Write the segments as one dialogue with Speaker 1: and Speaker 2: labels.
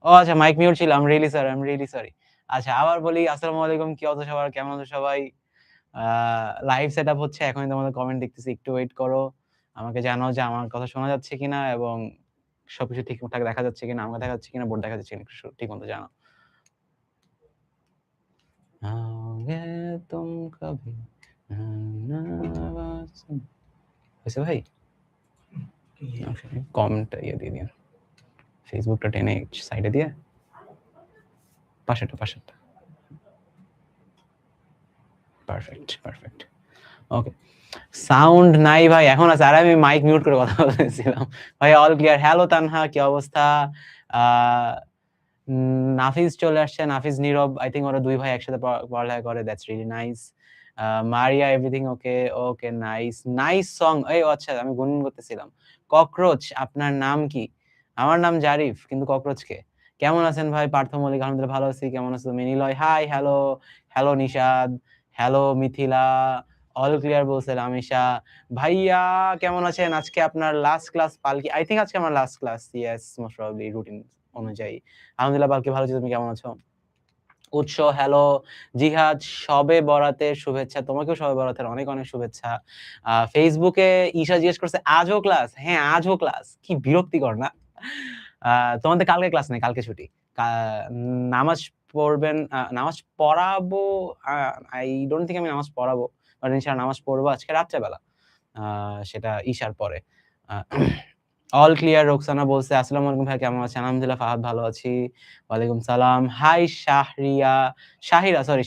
Speaker 1: ও আচ্ছা, mic mute ছিল। I am really sorry. আচ্ছা, আবার বলি আসসালামু আলাইকুম। কি অবস্থা সবার? কেমন আছো সবাই? আ লাইভ সেটআপ হচ্ছে। এখনই তোমাদের কমেন্ট দেখতেছি। একটু ওয়েট করো। আমাকে জানাও যে আমার কথা শোনা যাচ্ছে কিনা এবং সবকিছু ঠিকঠাক দেখা যাচ্ছে কিনা, আমাকে দেখা যাচ্ছে কিনা, বোর্ড দেখা যাচ্ছে কিনা একটু ঠিকমতো জানাও। आओगे तुम कभी হইছে ভাই? কমেন্টটা দিয়ে দিন। ফেসবুকটা টেনে সাইডে দিয়ে পাশেরটা। পারফেক্ট। ওকে। সাউন্ড নাই ভাই, এখন আছে। আর আমি মাইক মিউট করে কথা বলতেছিলাম। ভাই অল ক্লিয়ার। হ্যালো তানহা, কি অবস্থা? আ নাফিজ চলে আসছে। নাফিজ, নীরব, আই থিংক ওরা ২ ভাই একসাথে পড়ালেখা করে। That's really nice. Maria, everything okay? Okay, nice song. এই আচ্ছা, আমি গুনগুন করতেছিলাম। ককরোচ, আপনার নাম কি? আমার নাম জারিফ, কিন্তু ককরোচ কে? কেমন আছেন ভাই? পার্থ মল্লিক, আলহামদুলিল্লাহ ভালো আছি। কেমন আছো তুমি? Niloy, hi, hello Nishad, hello Mithila, all clear বলছে রামিশা। ভাইয়া কেমন আছেন? আজকে আপনার last class Palki? I think আজকে আমার last class. Yes, most probably routine অনুযায়ী। আলহামদুলিল্লাহ পালকি ভালো আছি। তুমি কেমন আছো? উৎস, হ্যালো। জিহাদ, শবে বরাতের শুভেচ্ছা। তোমাকেও শবে বরাতের অনেক শুভেচ্ছা। ফেসবুকে ঈশা জিজ্ঞেস করছে, আজও ক্লাস? হ্যাঁ, আজও ক্লাস। কি বিরক্তিকর না? আ তোমাদের কালকে ক্লাস নেই, কালকে ছুটি। কা নামাজ পড়বেন, নামাজ পড়াবো। আ আই ডোন্ট থিংক আমি নামাজ পড়াবো। বাট ইনশাআল্লাহ নামাজ পড়বো আজকে রাত্রে বেলা। আ সেটা ইশার পরে। আ অল ক্লিয়ার। রোকসানা বলছে, আসসালামু আলাইকুম ভাইয়া, কেমন আছেন? আলহামদুলিল্লাহ ফাহাদ ভালো আছি। ওয়ালাইকুম সালাম। হাই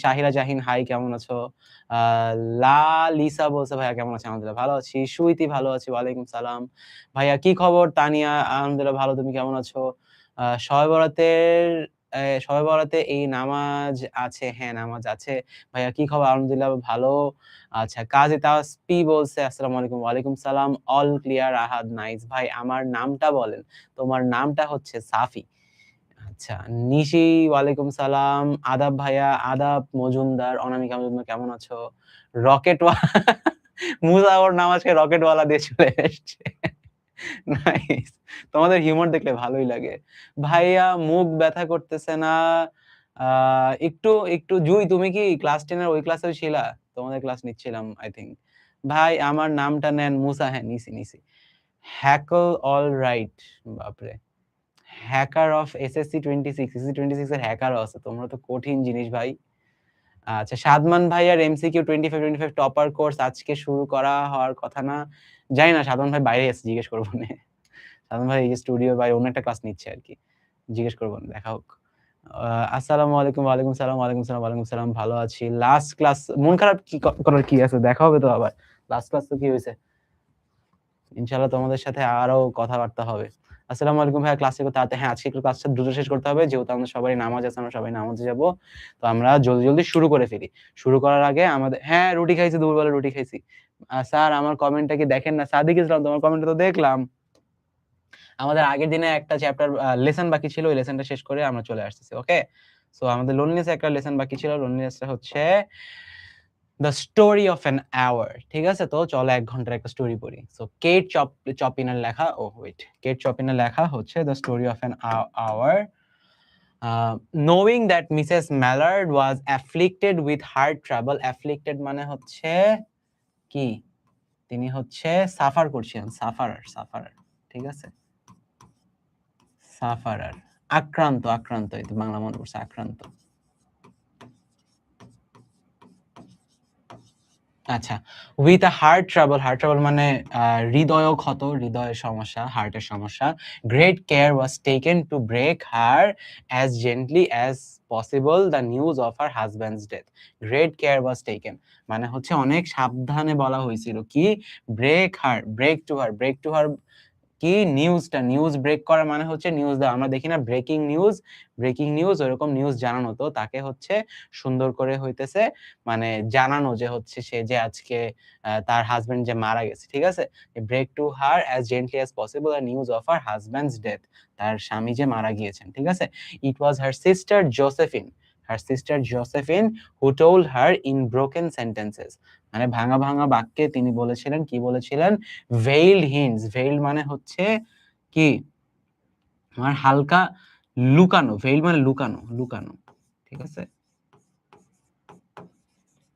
Speaker 1: শাহিরা জাহিন, হাই, কেমন আছো? আ লিসা বলছে, ভাইয়া কেমন আছেন? আলহামদুলিল্লাহ ভালো আছি। সুইটি, ভালো আছি। ওয়ালাইকুম সালাম। ভাইয়া কি খবর? তানিয়া, আলহামদুলিল্লাহ ভালো। তুমি কেমন আছো? শবে বরাতে এই নামাজ আছে? হ্যাঁ, নামাজ আছে। ভাইয়া কি খবর? আলহামদুলিল্লাহ ভালো। আচ্ছা, কাজী তাসপি বলছে, আসসালামু আলাইকুম। ওয়ালাইকুম সালাম। All clear. আহাদ, নাইস। ভাই আমার নামটা বলেন। তোমার নামটা হচ্ছে সাফি। আচ্ছা, নিশি, ওয়ালাইকুম সালাম। আদাব ভাইয়া, আদাব মজুমদার, অনামিকা মজুমদার, কেমন আছো? রকেট মুসা ওর নাম আজকে রকেটওয়ালা দিয়ে চলে এসছে। নাইস। তোমাদের হিউমর দেখলে ভালোই লাগে। ভাইয়া মুখ ব্যথা করতেছে না? আ একটু জুই, তুমি কি ক্লাস 10 এর ওই ক্লাসেও ছিলা? তোমাদের ক্লাস নিচ্ছিলাম আই থিংক। ভাই আমার নামটা নেন। মুসা, হ্যাঁ নিছি। Haeckel alright. বাপরে! হ্যাকার অফ এসএসসি 26, এসএসসি 26 এর হ্যাকারও আছে। তোমরা তো কঠিন জিনিস ভাই। আচ্ছা, সাদমান ভাইয়ার এমসিকিউ 25 টপার কোর্স আজকে শুরু করা হওয়ার কথা না? জানি না, সাদমান ভাই বাইরে আছে, জিজ্ঞেস করব নে। সাদমান ভাই এই যে স্টুডিওর বাইরে অন্য একটা ক্লাস নিচ্ছে আরকি। জিজ্ঞেস করব না, দেখা হোক। আ আসসালামু আলাইকুম। ওয়ালাইকুম সালাম। ভালো আছি। লাস্ট ক্লাস মন খারাপ করার কি আছে? দেখা হবে তো আবার। লাস্ট ক্লাস তো কি হইছে? ইনশাআল্লাহ তোমাদের সাথে আরো কথাবার্তা হবে। আসসালামু আলাইকুম ভাইয়া, ক্লাসে হ্যাঁ, আজকে একটু ক্লাসটা দ্রুত শেষ করতে হবে। যেহেতু আমাদের সবারই নামাজ আছে, আমরা সবাই নামাজে যাবো। তো আমরা জলদি শুরু করে ফেলি। শুরু করার আগে হ্যাঁ, রুটি খাইছি, দুপুরবেলা রুটি খাইছি। স্যার আমার কমেন্টটা কি দেখেন না? সাদিক ইসলাম, তোমার কমেন্টটা তো দেখলাম। আমাদের আগের দিনে একটা চ্যাপ্টার লেসন বাকি ছিল। ওই লেসনটা শেষ করে আমরা চলে আসতেছি। ওকে? সো আমাদের লোনলিনেস একটা লেসন বাকি ছিল। লোনলিনেসটা হচ্ছে the story of an hour. ঠিক আছে? তো চলো ১ ঘন্টার একটা স্টোরি পড়ি। সো চপিনের লেখা, কেট চপিনের লেখা হচ্ছে the story of an hour. knowing that Mrs Mallard was afflicted with heart trouble. afflicted মানে হচ্ছে কি? তিনি হচ্ছে সাফার করছিলেন। সাফারার। ঠিক আছে? সাফারার। আক্রান্ত। এই তো বাংলা মনে পড়ছে, আক্রান্ত। আচ্ছা। উইথ আ হার্ট ট্রাবল মানে হৃদয়ের সমস্যা, হার্টের সমস্যা। Great care was taken to break her as gently as possible the news of her husband's death. Great care was taken মানে হচ্ছে অনেক সাবধানে বলা হয়েছিল কি? ব্রেক টু হার কি? নিউজ ব্রেক করা মানে হচ্ছে নিউজ দেওয়া। আমরা দেখি না ব্রেকিং নিউজ ওরকম নিউজ জানানো। তো তাকে হচ্ছে সুন্দর করে হইতেছে মানে জানানো যে হচ্ছে সে যে আজকে তার হাসব্যান্ড যে মারা গেছে। ঠিক আছে? Break to her as gently as possible a news of her husband's death. তার স্বামী যে মারা গিয়েছেন। ঠিক আছে? It was her sister Josephine who told her in broken sentences. মানে ভাঙা বাক্যে তিনি বলেছিলেন, কি বলেছিলেন? veiled hints. veiled মানে হচ্ছে কি? আমার হালকা লুকানো, ভেইল মানে লুকানো, লুকানো। ঠিক আছে?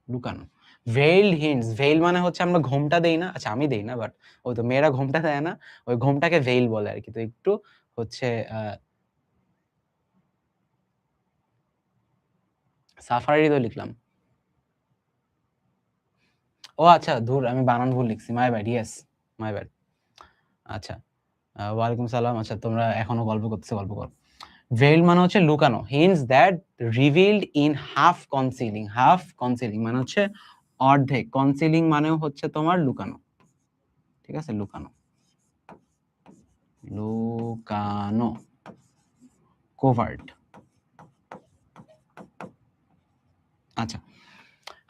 Speaker 1: লুকানো। ভেইলড হিন্টস, ভেইল মানে হচ্ছে আমরা ঘোমটা দেই না? আচ্ছা আমি দেই না বাট ওই তো মেয়েরা ঘোমটা দেয় না? ওই ঘোমটাকে ভেইল বলে আরকি। তো একটু হচ্ছে সাফারি তো লিখলাম। ও আচ্ছা ধুর আমি বানান ভুল লিখছি। My bad, yes, my bad. আচ্ছা। ওয়ালাইকুম সালাম। আচ্ছা তোমরা এখনো গল্প করতেছো, গল্প করো। ভেইল মানে হচ্ছে লুকানো। hints that revealed in half concealing, half concealing মানে হচ্ছে অর্ধেক। concealing মানেও হচ্ছে তোমার লুকানো। ঠিক আছে? লুকানো। লুকানো। covert। আচ্ছা।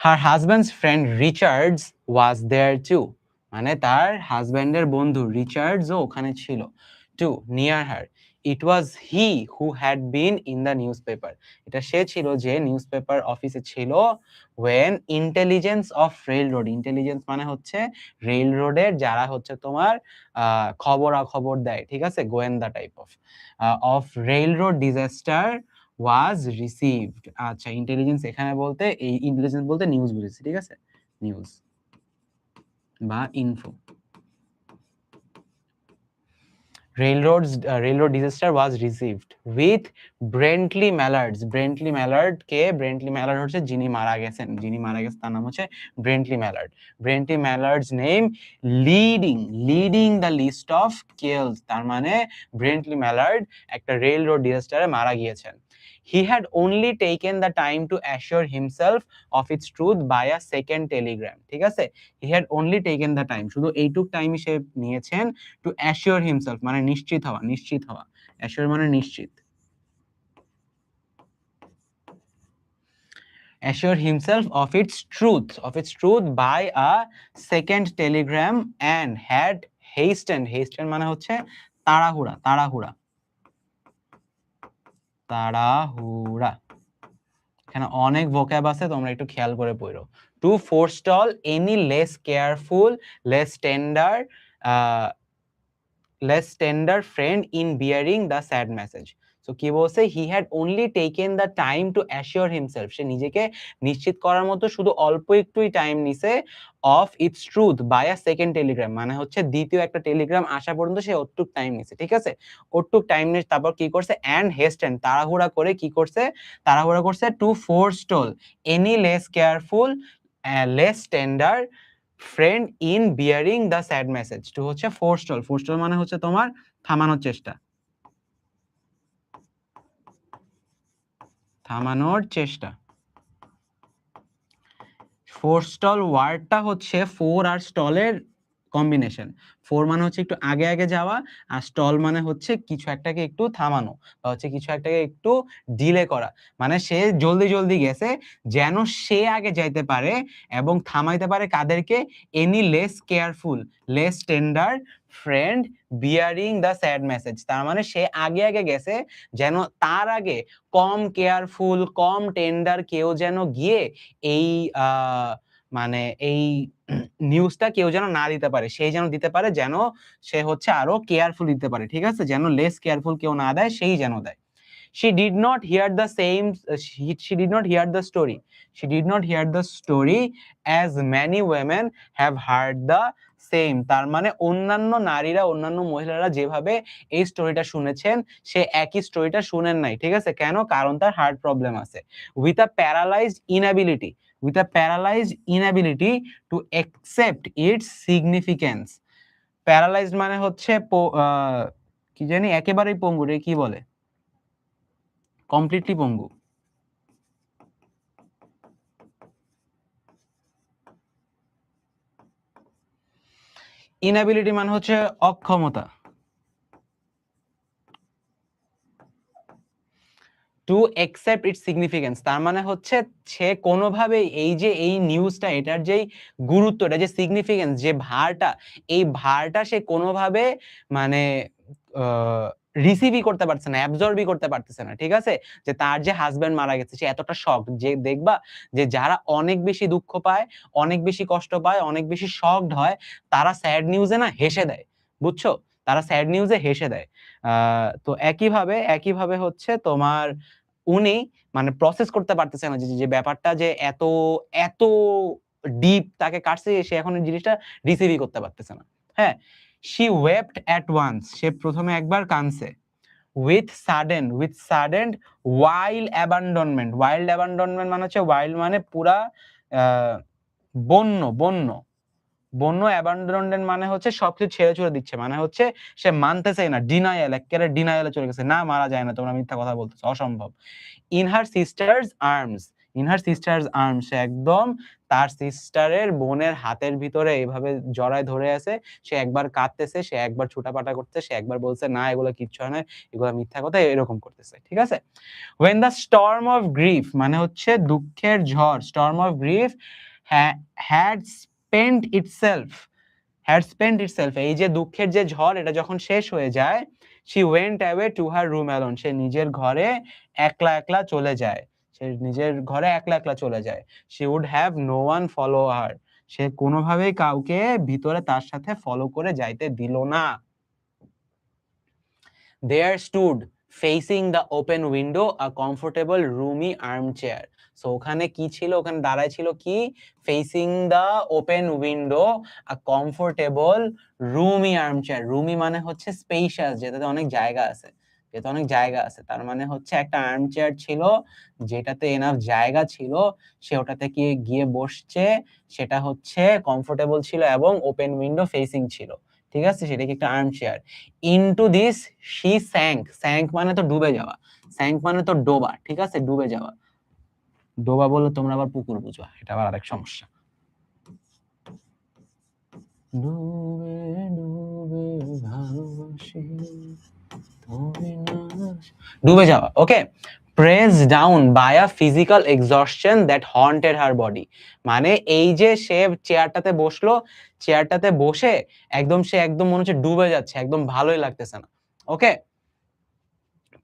Speaker 1: Her husband's friend Richards was there too. মানে তার হাসব্যান্ডের বন্ধু রিচার্ডসও ওখানে ছিল। Too near her. It was he who had been in the newspaper. এটা সে ছিল যে নিউজপেপার অফিসে ছিল when intelligence of railroad, intelligence মানে হচ্ছে রেল রোডের যারা হচ্ছে তোমার খবরাখবর দেয়। ঠিক আছে? গোয়েন্দা type of railroad disaster was received. আচ্ছা ইন্টেলিজেন্স এখানে বলতে এই ইন্টেলিজেন্স বলতে নিউজ বুঝেছি। ঠিক আছে? নিউজ বা info. railroad disaster was received with ব্রেন্টলি ম্যালার্ডস। ব্রেন্টলি Mallard K? ব্রেন্টলি Mallard হচ্ছে যিনি মারা গেছেন, যিনি মারা গেছেন তার নাম হচ্ছে Brently Mallard. Brently Mallard's name leading the list of kills. তার মানে ব্রেন্টলি ম্যালার্ড একটা রেলরোড ডিজাস্টারে মারা গিয়েছেন। He had only taken the time to assure himself of its truth by a second telegram। ঠিক আছে? He had only taken the time, শুধু এইটুক টাইমই সে নিয়েছেন টু অ্যাসিওর হিমসেলফ মানে নিশ্চিত হওয়া, নিশ্চিত হওয়া। অ্যাসিওর মানে নিশ্চিত। assure himself of its truth by a second telegram and had hastened মানে হচ্ছে তাড়াহুড়া, তাড়াহুড়া, তাড়াহুড়া। এখানে অনেক vocab আছে তোমরা একটু খেয়াল করে পড়ো। to forestall any less tender uh, friend in bearing the sad message। So কি বলছে? He had only taken the time to assure himself. সে নিজেকে নিশ্চিত করার মতো শুধু অল্প একটুই টাইম নিছে of its truth by a second telegram মানে হচ্ছে দ্বিতীয় একটা টেলিগ্রাম আসা পর্যন্ত সে ওটুক টাইম নিছে। ঠিক আছে? ওটুক টাইম নিয়ে তারপর কি করছে? অ্যান্ড হেস্টেন তাড়াহুড়া করে কি করছে? তাড়াহুড়া করছে to forestall any less tender friend in bearing the sad message. To হচ্ছে ফোরস্টল। ফোরস্টল মানে হচ্ছে তোমার থামানোর চেষ্টা, থামানোর চেষ্টা। ফোরস্টল ওয়ার্ডটা হচ্ছে ফোর আর স্টলের কম্বিনেশন। ফোর মানে হচ্ছে একটু আগে আগে যাওয়া আর স্টল মানে হচ্ছে কিছু একটাকে একটু থামানো বা হচ্ছে কিছু একটাকে একটু ডিলে করা। মানে সে জলদি জলদি গেছে যেন সে আগে যাইতে পারে এবং থামাইতে পারে কাদেরকে? Any less tender friend bearing the sad message. তার মানে সে আগে আগে গেছে যেন তার আগে কম কেয়ারফুল, কম টেন্ডার কেউ যেন গিয়ে এই মানে এই নিউজটা কেউ যেন না দিতে পারে। সেই যেন দিতে পারে যেন সে হচ্ছে আরো কেয়ারফুল দিতে পারে। ঠিক আছে? যেন লেস কেয়ারফুল কেউ না দেয়, সেই যেন দেয়। She did not hear the same she did not hear the story. She did not hear the story as many women have heard the same। তার মানে অন্যান্য নারীরা, অন্যান্য মহিলারা যেভাবে এই স্টোরিটা শুনেছেন সে একই স্টোরিটা শুনেন নাই। ঠিক আছে? কেন? কারণ তার হার্ট প্রবলেম আছে। with a paralyzed inability to accept its significance। Paralysed মানে হচ্ছে কি জানি একেবারেই পঙ্গু রে, কি বলে? কমপ্লিটলি পঙ্গু। ইনএবিলিটি মানে হচ্ছে অক্ষমতা। টু অ্যাকসেপ্ট ইটস সিগনিফিকেন্স তার মানে হচ্ছে সে কোনোভাবেই এই যে এই নিউজটা, এটার যেই গুরুত্ব, এটা যে সিগনিফিকেন্স, যে ভারটা, এই ভারটা সে কোনোভাবে মানে রিসিভই করতে পারছে না, অ্যাবজর্বই করতে পারতেছে না। ঠিক আছে? যে তার যে হাজব্যান্ড মারা গেছে সে এতটা শকড যে দেখবা যে যারা অনেক বেশি দুঃখ পায়, অনেক বেশি কষ্ট পায়, অনেক বেশি শকড হয়, তারা স্যাড নিউজে না হেসে দেয়। বুঝছো? তারা স্যাড নিউজে হেসে দেয়। তো একইভাবে হচ্ছে তোমার উনি মানে প্রসেস করতে পারতেছে না যে ব্যাপারটা যে এত ডিপ তাকে কাটছে, সে এখন এই জিনিসটা রিসিভই করতে পারতেছে না। হ্যাঁ? She wept at once, সে ১ম এ একবার কাঁদছে। with sudden wild abandonment মানে হচ্ছে wild মানে পুরা আ বন্য abandonment মানে হচ্ছে সবকিছু ছেড়ে ছুড়ে দিচ্ছে। মানে হচ্ছে সে মানতেছেই না। এক্কেবারে ডিনায়াল এ চলে গেছে। না, মারা যায় না। তোমরা মিথ্যা কথা বলতেছো। অসম্ভব। ইন হার সিস্টারস আর্মস, সে একদম তার সিস্টারের বোনের হাতের ভিতরে এভাবে জড়ায় ধরে আছে। সে একবার কাঁদতেছে, সে একবার ছুটাপাটা করতেছে, সে একবার বলছে, "না, এগুলো কিচ্ছু হয় না। এগুলো মিথ্যা কথা।" এরকম করতেছে। ঠিক আছে? When the storm of grief মানে হচ্ছে দুঃখের ঝড়, storm of grief ha had spent itself এই যে দুঃখের যে ঝড়, এটা যখন শেষ হয়ে যায়, she went away to her room alone, সে নিজের ঘরে একলা চলে যায়। She would have no one follow her, সে কোনোভাবেই কাউকে ভিতরে তার সাথে ফলো করে যাইতে দিল না। There stood facing the open window a comfortable roomy armchair. So ওখানে কি ছিল? ওখানে দাঁড়ায় ছিল কি? Facing the open window a comfortable roomy armchair. Roomy মানে হচ্ছে spacious, যেটাতে অনেক জায়গা আছে। তার মানে হচ্ছে একটা আর্মচেয়ার ছিল, যেটাতে এনাফ জায়গা ছিল, সে ওটাতে গিয়ে বসছে। সেটা হচ্ছে কমফোর্টেবল ছিল এবং ওপেন উইন্ডো ফেসিং ছিল। ঠিক আছে? সেটা কি একটা armchair. Into this she sank মানে তো ডুবে যাওয়া, sank মানে তো ডোবা। ঠিক আছে? ডুবে যাওয়া। ডোবা বললে তোমরা আবার পুকুর বুঝবা, এটা আবার আরেক সমস্যা। ডুবে ডুবে ভালোবাসি ডুবে যাওয়া। ওকে? Pressed down by a physical exhaustion that haunted her body, মানে এই যে সে চেয়ারটাতে বসে সে একদম মনে হচ্ছে ডুবে যাচ্ছে, একদম ভালোই লাগতেছে না। ওকে?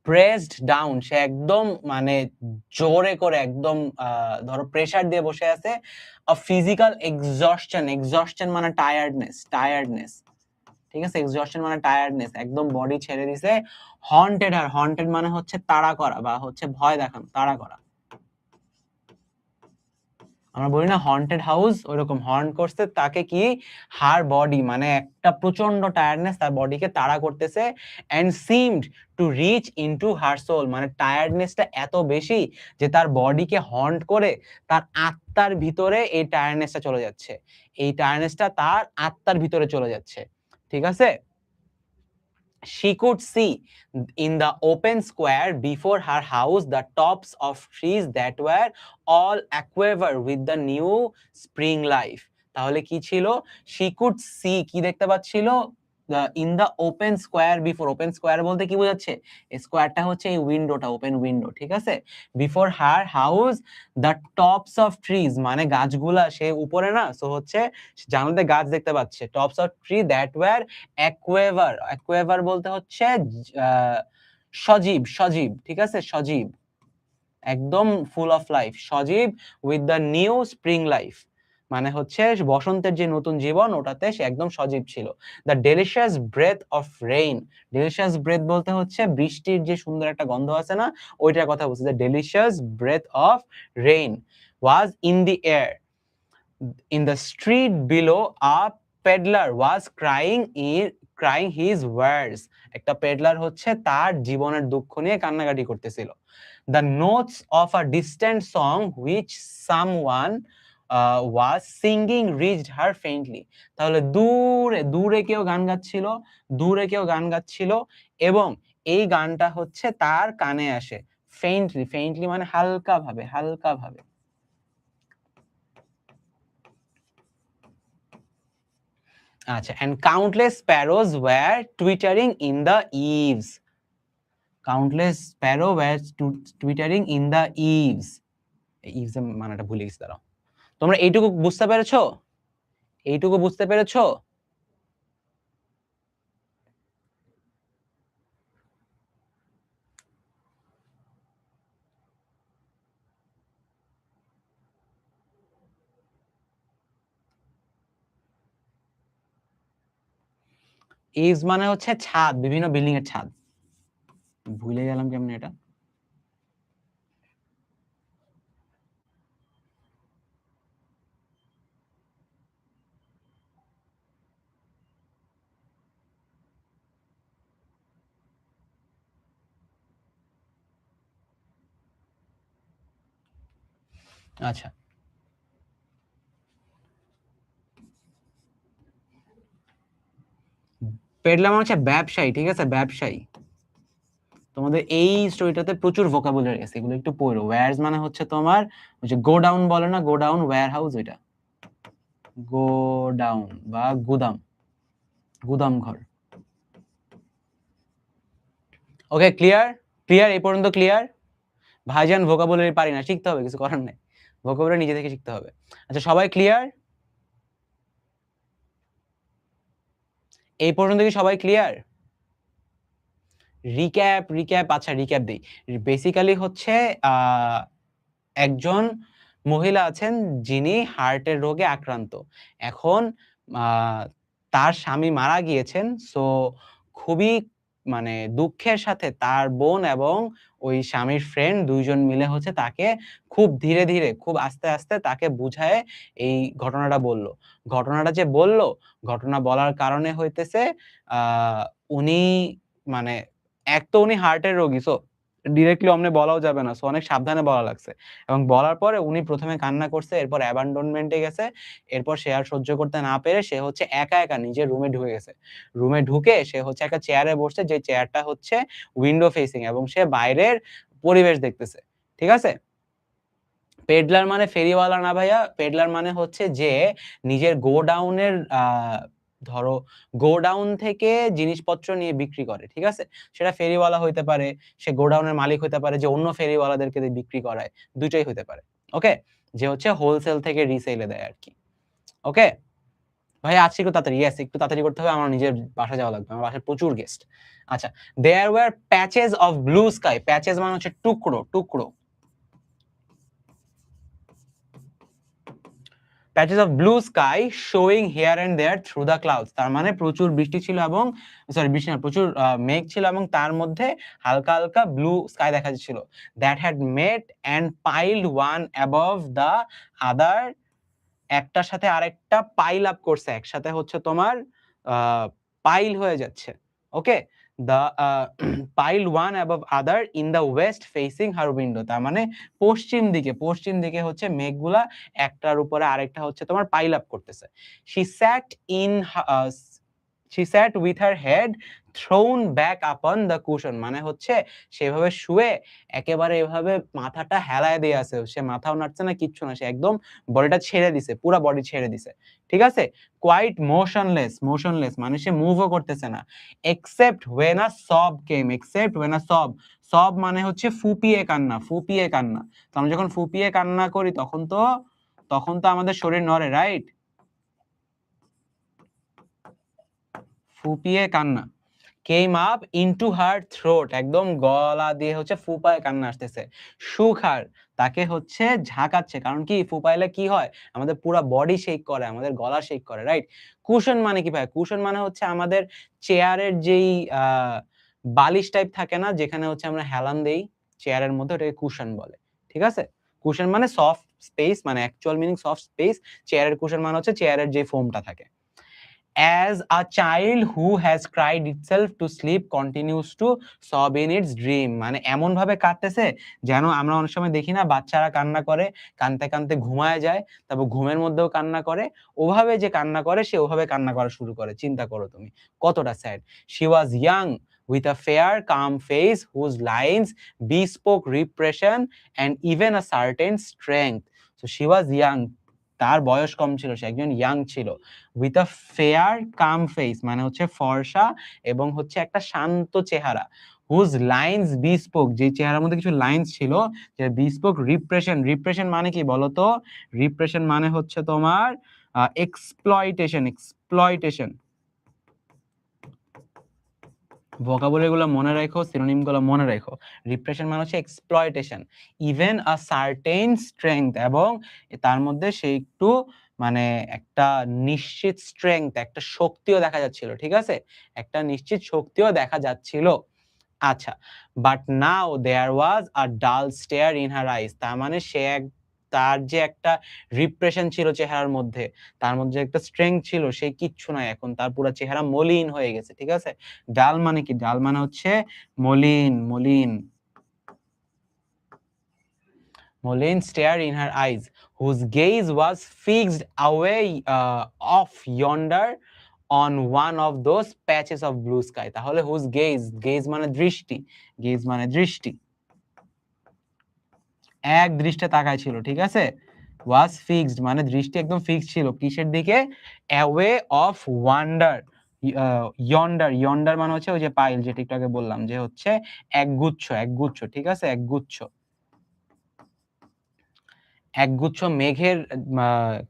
Speaker 1: Pressed down, সে একদম মানে জোরে করে একদম ধরো প্রেসার দিয়ে বসে আছে। A physical exhaustion মানে টায়ার্ডনেস। ঠিক আছে? এক্সজস্টন মানে টায়ার্ডনেস, একদম বডি ছেড়ে দিছে। হন্টেড মানে হচ্ছে তাড়া করা বা হচ্ছে ভয় দেখানো, তাড়া করা। আমরা বলি না হন্টেড হাউস, ওইরকম হন্ট করছে তাকে কি, হার বডি মানে একটা প্রচন্ড টায়ার্ডনেস তার বডিকে তাড়া করতেছে। And seemed to reach into her soul, মানে টায়ার্ডনেসটা এত বেশি যে তার বডিকে হন্ট করে তার আত্মার ভিতরে এই টায়ার্ডনেসটা চলে যাচ্ছে। এই টায়ার্ডনেসটা তার আত্মার ভিতরে চলে যাচ্ছে। ঠিক আছে? She could see in the open square before her house the tops of trees that were all aquiver with the new spring life. তাহলে কি ছিল? She could see, কি দেখতে পাচ্ছিল? In the open square before, open square বলতে কি বোঝাচ্ছে? স্কোয়ারটা হচ্ছে এই উইন্ডোটা, ওপেন উইন্ডো। ঠিক আছে? Before her house the tops of trees মানে গাছগুলা, সে উপরে না, সো হচ্ছে জানালাতে গাছ দেখতে পাচ্ছে। Tops of tree that were অ্যাকুয়েভার বলতে হচ্ছে সজীব। ঠিক আছে? সজীব, একদম full of life, Sajib. With the new spring life মানে হচ্ছে বসন্তের যে নতুন জীবন, ওটাতে সে একদম সজীব ছিল। The delicious breath of rain, delicious breath বলতে হচ্ছে বৃষ্টির যে সুন্দর একটা গন্ধ আছে না, ওইটার কথা বলছে। The delicious breath of rain was in the air. In the street below, a peddler was crying his wares. একটা পেডলার হচ্ছে তার জীবনের দুঃখ নিয়ে কান্নাকাটি করতেছিল। The notes of a distant song which someone was singing reached her faintly. তাহলে দূরে কেউ গান গাচ্ছিল এবং এই গানটা হচ্ছে তার কানে আসে। ফেইন্টলি মানে হালকা ভাবে। আচ্ছা, and countless sparrows were twittering in the eaves. Countless sparrow were twittering in the eaves. eaves এর মানেটা ভুলে গেছি, দাঁড়াও। তোমরা এইটুকু বুঝতে পেরেছো? এইটুকু বুঝতে পেরেছো? ইভস মানে হচ্ছে ছাদ, বিভিন্ন বিল্ডিং এর ছাদ। ভুলে গেলাম কেমনে এটা? আচ্ছা। পেডলার মানে হচ্ছে ব্যবসায়ী, ঠিক আছে? ব্যবসায়ী। তোমাদের এই স্টোরিটাতে প্রচুর ভোকাবুলারি আছে, এগুলো একটু পড়ো। ওয়্যারস মানে হচ্ছে তোমার ওই যে গোডাউন বলে না, গোডাউন, ওয়্যার হাউস, ওইটা গোডাউন বা গুদাম, গুদাম ঘর। ওকে, ক্লিয়ার? ক্লিয়ার? এই পর্যন্ত ক্লিয়ার? ভাইজান ভোকাবুলারি পারি না, শিখতে হবে, কিছু করার নাই। ভোকাবুলারি নিজে থেকে শিখতে হবে। আচ্ছা, সবাই ক্লিয়ার? এই পর্যন্ত কি সবাই ক্লিয়ার? রিক্যাপ, আচ্ছা রিক্যাপ দেই। বেসিক্যালি হচ্ছে একজন মহিলা আছেন যিনি হার্টের রোগে আক্রান্ত। এখন আ তার স্বামী মারা গিয়েছেন। সো খুবই মানে দুঃখের সাথে তার বোন এবং ওই স্বামীর ফ্রেন্ড ২ জন মিলে হচ্ছে তাকে খুব ধীরে, খুব আস্তে তাকে বুঝায়ে এই ঘটনাটা বলল। ঘটনাটা যে বলল, ঘটনা বলার কারণে হইতেছে আ উনি মানে এক তো উনি হার্টের রোগী, সো ডিরেক্টলি অমনে বলাও যাবে না। সো অনেক সাবধানে বলা লাগছে। এবং বলার পরে উনি ১ম এ কান্না করছে, এরপর অ্যাবান্ডনমেন্ট এ গেছে। এরপর সে আর সহ্য করতে না পেরে সে হচ্ছে একা নিজের রুমে ঢুকে গেছে। রুমে ঢুকে সে হচ্ছে একটা চেয়ারে বসছে, যে চেয়ারটা হচ্ছে উইন্ডো ফেসিং, এবং সে বাইরের পরিবেশ দেখতেছে। ঠিক আছে? পেডলার মানে ফেরিওয়ালা না ভাইয়া। পেডলার মানে হচ্ছে যে নিজের গোডাউনের ধরো গোডাউন থেকে জিনিসপত্র নিয়ে বিক্রি করে। ঠিক আছে? সেটা ফেরিওয়ালা হইতে পারে, সে গোডাউনের মালিক হইতে পারে যে অন্য ফেরিওয়ালাদেরকে দিয়ে বিক্রি করায়। ২ টাই হইতে পারে। ওকে? যে হচ্ছে হোলসেল থেকে রিসেল এ দেয় আরকি। ওকে? ভাইয়া আজকে একটু তাড়াতাড়ি, ইয়েস একটু তাড়াতাড়ি করতে হবে। আমার নিজের বাসায় যাওয়া লাগবে। আমার বাসায় প্রচুর গেস্ট। আচ্ছা, there were patches of blue sky. Patches মানে হচ্ছে টুকরো। Patches of blue sky showing here and there through the clouds. তার মানে প্রচুর বৃষ্টি ছিল এবং বৃষ্টি না, প্রচুর মেঘ ছিল এবং তার মধ্যে হালকা ব্লু স্কাই দেখা যাচ্ছিল। That had made and piled one above the other. একটার সাথে আরেকটা পাইল আপ করছে। একসাথে হচ্ছে তোমার আ পাইল হয়ে যাচ্ছে। Okay? The pile one above other in the west facing her window. তার মানে পশ্চিম দিকে হচ্ছে মেঘগুলা একটার উপরে আরেকটা হচ্ছে তোমার পাইল আপ করতেছে। She sat in she sat with her head thrown back upon the cushion, মানে হচ্ছে সেভাবে শুয়ে একেবারে এভাবে মাথাটা হেলায় দিয়ে আছে। সে মাথাও নাড়ছে না, কিচ্ছু না। সে একদম বডিটা ছেড়ে দিছে, পুরা বডি ছেড়ে দিছে। ঠিক আছে? Quite motionless মানে সে মুভও করতেছে না। Except when a sob came, except when a sob, sob মানে হচ্ছে ফুপিয়ে কান্না। তো আমরা যখন ফুপিয়ে কান্না করি তখন তো আমাদের শরীর নড়ে, রাইট? ফুপিয়ে কান্না। Came up into her throat, একদম গলা দিয়ে হচ্ছে ফুপায়ে কান্না আসতেছে। Shook her, তাকে হচ্ছে ঝাঁকাচ্ছে। কারণ কি ফুপাইলে কি হয়? আমাদের পুরা বডি শেক করে, আমাদের গলা শেক করে, রাইট? কুশন মানে কি ভাই? কুশন মানে হচ্ছে আমাদের চেয়ারের যেই আ বালিশ টাইপ থাকে না? যেখানে হচ্ছে আমরা হেলান দেই চেয়ারের মধ্যে, ওটাকে কুশন বলে। ঠিক আছে? কুশন মানে সফট স্পেস, মানে অ্যাকচুয়াল মিনিং সফট স্পেস। চেয়ারের কুশন মানে হচ্ছে চেয়ারের যে ফোমটা থাকে। As a child who has cried itself to sleep continues to sob in its dream, মানে এমন ভাবে কাঁদতেছে যেন আমরা অনেক সময় দেখি না বাচ্চারা কান্না করে, কাঁদতে ঘুমায়ে যায়, তারপর ঘুমের মধ্যেও কান্না করে। ওভাবে যে কান্না করে সে ওভাবে কান্না করা শুরু করে। চিন্তা করো তুমি কতটা sad. She was young with a fair calm face whose lines bespoke repression and even a certain strength. So she was young, তার বয়স কম ছিল, সে একজন ইয়াং ছিল। with a fair calm face মানে হচ্ছে ফর্সা এবং হচ্ছে একটা শান্ত চেহারা। whose lines bespoke, যে চেহারার মধ্যে কিছু লাইনস ছিল, যে bespoke repression মানে কি বলতো? repression মানে হচ্ছে তোমার exploitation। ভোকাবুলারি গুলো মনে রাখো, সিনোনিম গুলো মনে রাখো। রিপ্রেশন মানে হচ্ছে exploitation. Even a certain strength, এবং তার মধ্যে সে একটু মানে একটা নিশ্চিত স্ট্রেংথ, একটা শক্তিও দেখা যাচ্ছিল। ঠিক আছে? একটা নিশ্চিত শক্তিও দেখা যাচ্ছিল। আচ্ছা। বাট নাও দেয়ার ওয়াজ আ ডাল স্টেয়ার ইন হার আইস। তার মানে তার যে একটা রিপ্রেশন ছিল চেহারার মধ্যে, তার মধ্যে একটা স্ট্রেংথ ছিল, সে কিচ্ছু নাই এখন। তার পুরা চেহারা মলিন হয়ে গেছে। ঠিক আছে? ডাল মানে কি? ডাল মানে হচ্ছে মলিন, মলিন। মলিন stare in her eyes, whose gaze was fixed away off yonder on one of those patches of blue sky. তাহলে whose gaze মানে দৃষ্টি, gaze মানে দৃষ্টি, এক দৃষ্টে তাকায় ছিল। ঠিক আছে? was fixed মানে দৃষ্টি একদম ফিক্সড ছিল কিসের দিকে? away of wonder, yonder মানে হচ্ছে ওই যে পাইল, যেটা একটু আগে বললাম যে হচ্ছে একগুচ্ছ, একগুচ্ছ। ঠিক আছে? একগুচ্ছ, একগুচ্ছ মেঘের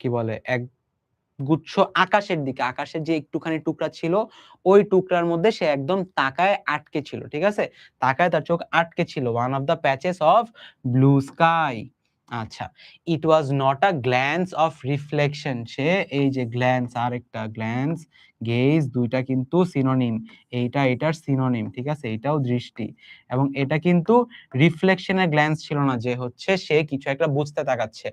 Speaker 1: কি বলে, একগুচ্ছ আকাশের দিকে, আকাশের যে একটুখানি টুকরা ছিল, ওই টুকরার মধ্যে সে একদম তাকায় আটকে ছিল। ঠিক আছে? তাকায় তার চোখ আটকে ছিল। one of the patches of blue sky. আচ্ছা। it was not a glance of reflection. সে এই যে glance, আরেকটা glance, gaze, দুইটা কিন্তু সিনোনিম। এইটা এটার সিনোনিম। ঠিক আছে? এটাও দৃষ্টি এবং এটা কিন্তু রিফ্লেকশনের গ্ল্যান্স ছিল না যে হচ্ছে সে কিছু একটা বুঝতে তাকাচ্ছে,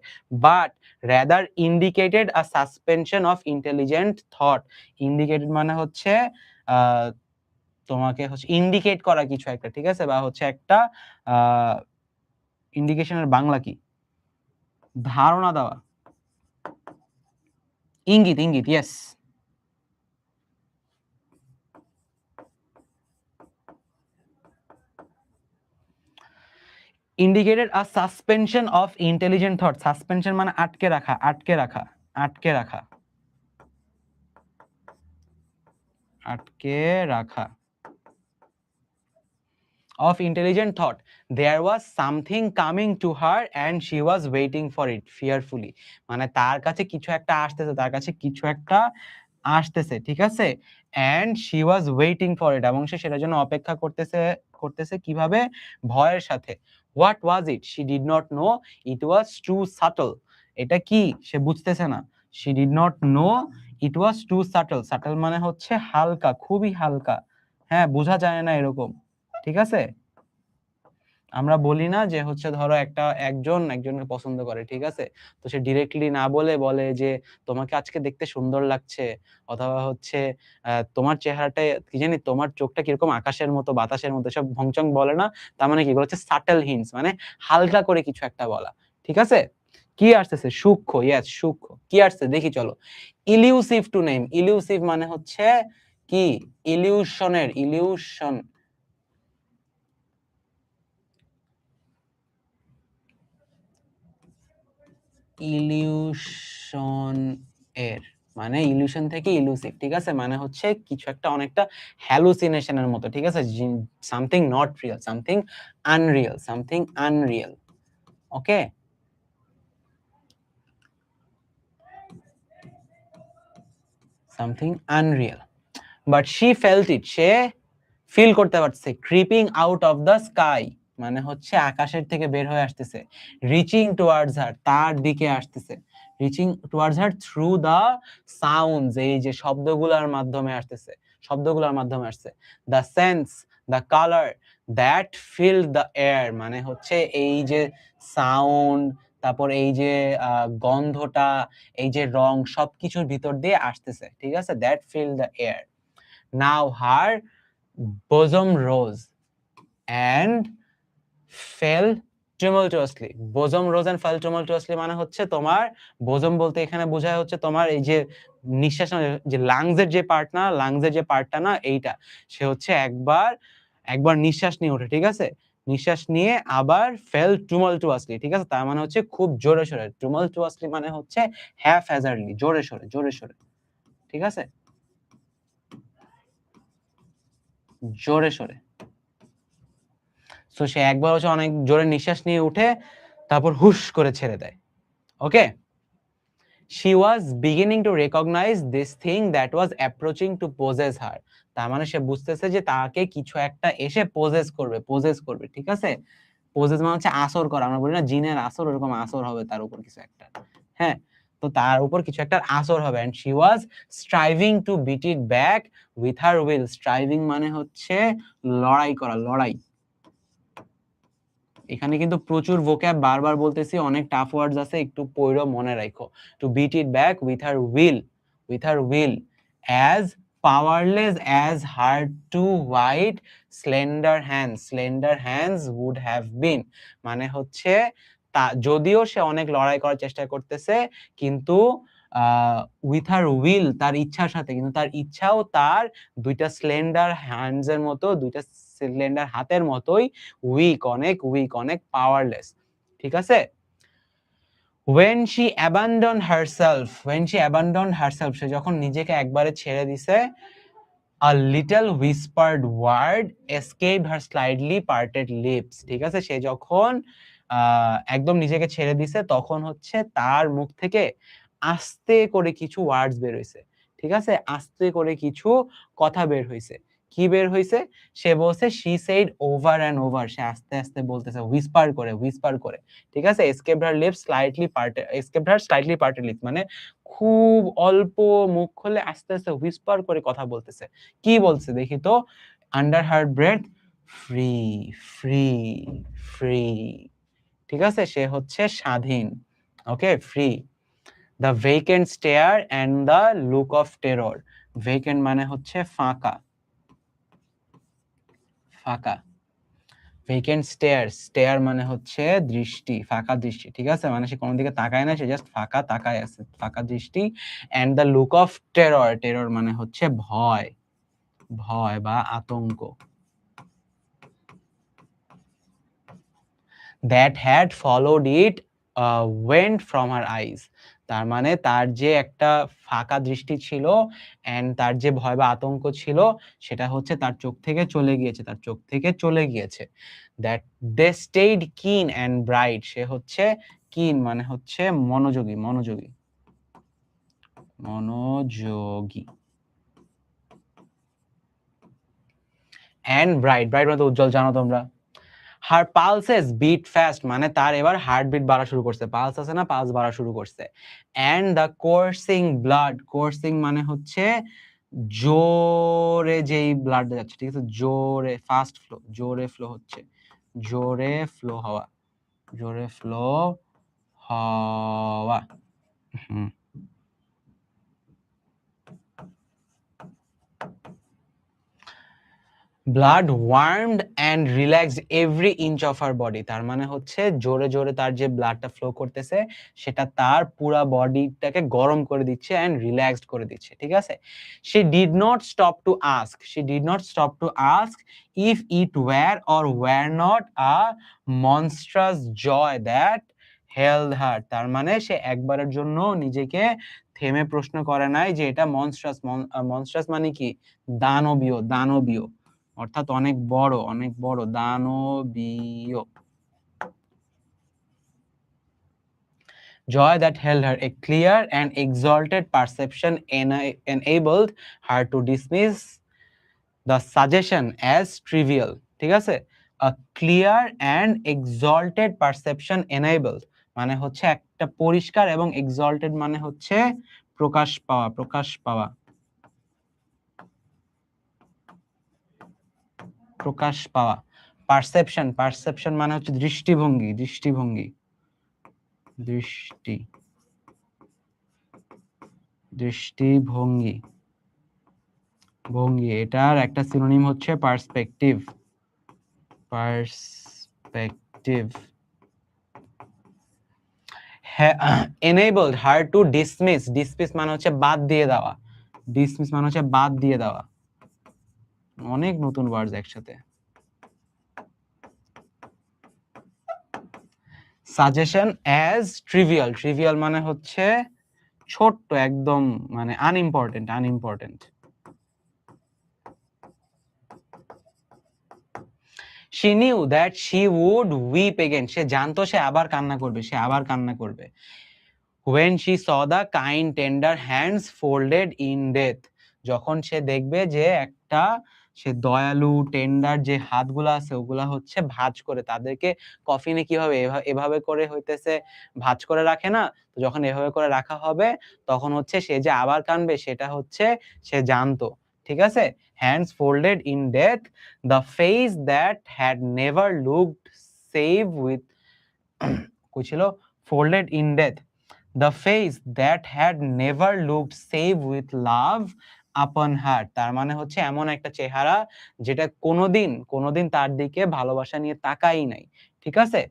Speaker 1: but rather indicated a suspension of intelligent thought. Indicated মানে হচ্ছে তোমাকে হচ্ছে ইন্ডিকেট করা কিছু একটা। ঠিক আছে? বা হচ্ছে একটা ইন্ডিকেশনের বাংলা কি? ধারণা দেওয়া, ইঙ্গিত, ইঙ্গিত। Yes. Indicated a suspension of intelligent thought. Suspension মানে আটকে রাখা, আটকে রাখা, আটকে রাখা, আটকে রাখা of intelligent thought. There was something coming to her and she was waiting for it fearfully. মানে তার কাছে কিছু একটা আসতেছে, তার কাছে কিছু একটা আসতেছে। ঠিক আছে? and she was waiting for it, এবং সে সেটার জন্য অপেক্ষা করতেছে, করতেছে কিভাবে? ভয়ের সাথে। what was it? She did not know. It was too subtle. এটা কি? সে বুঝতেছে না। she did not know. It was too subtle. subtle মানে হচ্ছে হালকা, খুবই হালকা। হ্যাঁ, বোঝা যায় না এরকম। ঠিক আছে? আমরা বলি না যে হচ্ছে ধরো একজনকে পছন্দ করে। ঠিক আছে? তো সে ডিরেক্টলি না বলে যে তোমাকে আজকে দেখতে সুন্দর লাগছে, অথবা হচ্ছে তোমার চেহারাটা কি জানি, তোমার চোখটা কিরকম আকাশের মতো, বাতাসের মতো, এসব ভংচং বলে না। তার মানে কি? এগুলো হচ্ছে সাটল হিন্টস, মানে হালকা করে কিছু একটা বলা। ঠিক আছে? কি আসতেছে? সূক্ষ্ম। ইয়েস, সূক্ষ্ম। কি আসছে দেখি চলো। Illusive two name. ইলিউসিভ মানে হচ্ছে কি? ইলিউশনের, ইলিউশন, ইলিউশন এর মানে ইলিউশন থেকে ইলুসিভ। ঠিক আছে? মানে হচ্ছে কিছু একটা অনেকটা হ্যালুসিনেশনের মতো। ঠিক আছে? Something not real, something unreal, something unreal. Okay? Something unreal. But she felt it. সে ফিল করতে পারছে। Creeping out of the sky মানে হচ্ছে আকাশের থেকে বের হয়ে আসতেছে। রিচিং টুয়ার্ডস হার, তার দিকে আসতেছে। Reaching towards her through the sounds, এই যে শব্দগুলোর মাধ্যমে আসতেছে, শব্দগুলোর মাধ্যমে আসছে। The scents, the colour that fill the air মানে হচ্ছে এই যে সাউন্ড, তারপর এই যে গন্ধটা, এই যে রং, সবকিছুর ভিতর দিয়ে আসতেছে। ঠিক আছে? That fill the air. Now her bosom rose and fell tumultuously. bosom rose and fell tumultuously মানে হচ্ছে তোমার bosom বলতে এখানে বোঝায় হচ্ছে তোমার এই যে নিঃশ্বাস, যে লাংসের যে পার্ট না, লাংসের যে পার্টটা না, এইটা। সে হচ্ছে একবার নিঃশ্বাস নিয়ে ওঠে। ঠিক আছে? নিঃশ্বাস নিয়ে আবার ফেল tumultuously। ঠিক আছে? তার মানে হচ্ছে খুব জোরে সোরে। tumultuously মানে হচ্ছে haphazardly, জোরে সোরে, জোরে সোরে। ঠিক আছে? জোরে সোরে। সো সে একবার হচ্ছে অনেক জোরে নিঃশ্বাস নিয়ে উঠে তারপর হুশ করে ছেড়ে দেয়। ওকে? she was beginning to recognize this thing that was approaching to possess her. তার মানে সে বুঝতেছে যে তাকে কিছু একটা এসে possess করবে। ঠিক আছে? possess মানে হচ্ছে আসর করা। আমরা বলি না জিনের আসর, ওরকম আসর হবে তার উপর কিছু একটা। হ্যাঁ? তো তার উপর কিছু একটা আসর হবে। and she was striving to beat it back with her will. striving মানে হচ্ছে লড়াই করা, লড়াই। এখানে কিন্তু প্রচুর vocab বারবার বলতেছি, অনেক টাফ ওয়ার্ডস আছে, একটু পইড়া মনে রাখো। to beat it back with her will, with her will, as powerless as her two white slender hands would have been. মানে হচ্ছে যদিও সে অনেক লড়াই করার চেষ্টা করতেছে, কিন্তু উইথ হার উইল, তার ইচ্ছার সাথে, কিন্তু তার ইচ্ছাও তার দুইটা স্লেন্ডার হ্যান্ডস এর মতো, দুইটা স্লেন্ডার হাতের মতোই উইক, অনেক পাওয়ারলেস। ঠিক আছে? when she abandoned herself, সে যখন নিজেকে একবারে ছেড়ে দিছে, a little whispered word escaped her slightly parted lips. ঠিক আছে? সে যখন একদম নিজেকে ছেড়ে দিছে, তখন হচ্ছে তার মুখ থেকে আস্তে করে কিছু ওয়ার্ডস বের হইছে। ঠিক আছে? আস্তে করে কিছু কথা বের হইছে। কি বের হইছে? সে বলছে she said over and over, সে আস্তে আস্তে বলতেছে, whisper করে। ঠিক আছে? escaped her slightly parted lips মানে খুব অল্প মুখ খুলে আস্তে আস্তে whisper করে কথা বলতেছে। কি বলছে দেখি তো? under her breath, free। ঠিক আছে? সে হচ্ছে স্বাধীন। ওকে, free. the vacant stare and the look of terror. vacant মানে হচ্ছে ফাঁকা। vacant stare মানে হচ্ছে দৃষ্টি, ফাঁকা দৃষ্টি। ঠিক আছে? মানে সে কোনো দিকে তাকায় না, সে জাস্ট ফাঁকা তাকায় আছে, ফাঁকা দৃষ্টি। and the look of terror মানে হচ্ছে ভয় বা আতঙ্ক। that had followed it went from her eyes. তার মানে তার যে একটা ফাঁকা দৃষ্টি ছিল এন্ড তার যে ভয় বা আতঙ্ক ছিল, সেটা হচ্ছে তার চোখ থেকে চলে গিয়েছে। that they stayed keen and bright. সে হচ্ছে keen মানে হচ্ছে মনোযোগী। and bright মানে উজ্জ্বল, জানো তোমরা। her pulses beat fast মানে তার এবার হার্টবিট বাড়া শুরু করছে, পালস আছে না, পালস বাড়া শুরু করছে। and the coursing blood মানে হচ্ছে জোরে যেই ব্লাড যাচ্ছে। ঠিক আছে? জোরে ফাস্ট ফ্লো, জোরে ফ্লো হওয়া। blood warmed and relaxed every inch of her body. তার মানে হচ্ছে জোরে জোরে তার যে ব্লাডটা ফ্লো করতেছে, সেটা তার পুরো বডিটাকে গরম করে দিচ্ছে and রিল্যাক্সড করে দিচ্ছে। ঠিক আছে? she did not stop to ask if it were or were not a monstrous joy that held her. তার মানে সে একবারের জন্য নিজেকে থেমে প্রশ্ন করে নাই যে এটা মনস্ট্রাস মানে কি? দানবীয়, অর্থাৎ অনেক বড়, দানবীয়। joy that held her, a clear and exalted perception enabled her to dismiss the suggestion as trivial. ঠিক আছে? a clear and exalted perception enabled মানে হচ্ছে একটা পরিষ্কার, এবং exalted মানে হচ্ছে প্রকাশ পাওয়া। পারসেপশন মানে হচ্ছে দৃষ্টিভঙ্গি। এটার একটা সিনোনিম হচ্ছে perspective. enabled her to dismiss মানে হচ্ছে বাদ দিয়ে দেওয়া। অনেক নতুন ওয়ার্ডস একসাথে। সাজেশন as trivial মানে হচ্ছে ছোট্ট, একদম মানে unimportant. she knew that she would weep again. সে জানতো সে আবার কান্না করবে। when she saw the kind tender hands folded in death. যখন সে দেখবে যে একটা সে দয়ালু টেন্ডার যে হাতগুলা আছে ওগুলা হচ্ছে ভাঁজ করে তাদেরকে কফিনে কিভাবে এভাবে করে হইতেছে ভাঁজ করে রাখে না? তো যখন এভাবে করে রাখা হবে তখন হচ্ছে সে যে আবার কাঁদবে সেটা হচ্ছে সে জানতো। ঠিক আছে? Hands folded in death, the face that had never looked save with কই ছিল? Folded in death, the face that had never looked save with love upon her. তার মানে হচ্ছে এমন একটা চেহারা যেটা কোনোদিন তার দিকে ভালোবাসা নিয়ে তাকায়ই নাই। ঠিক আছে?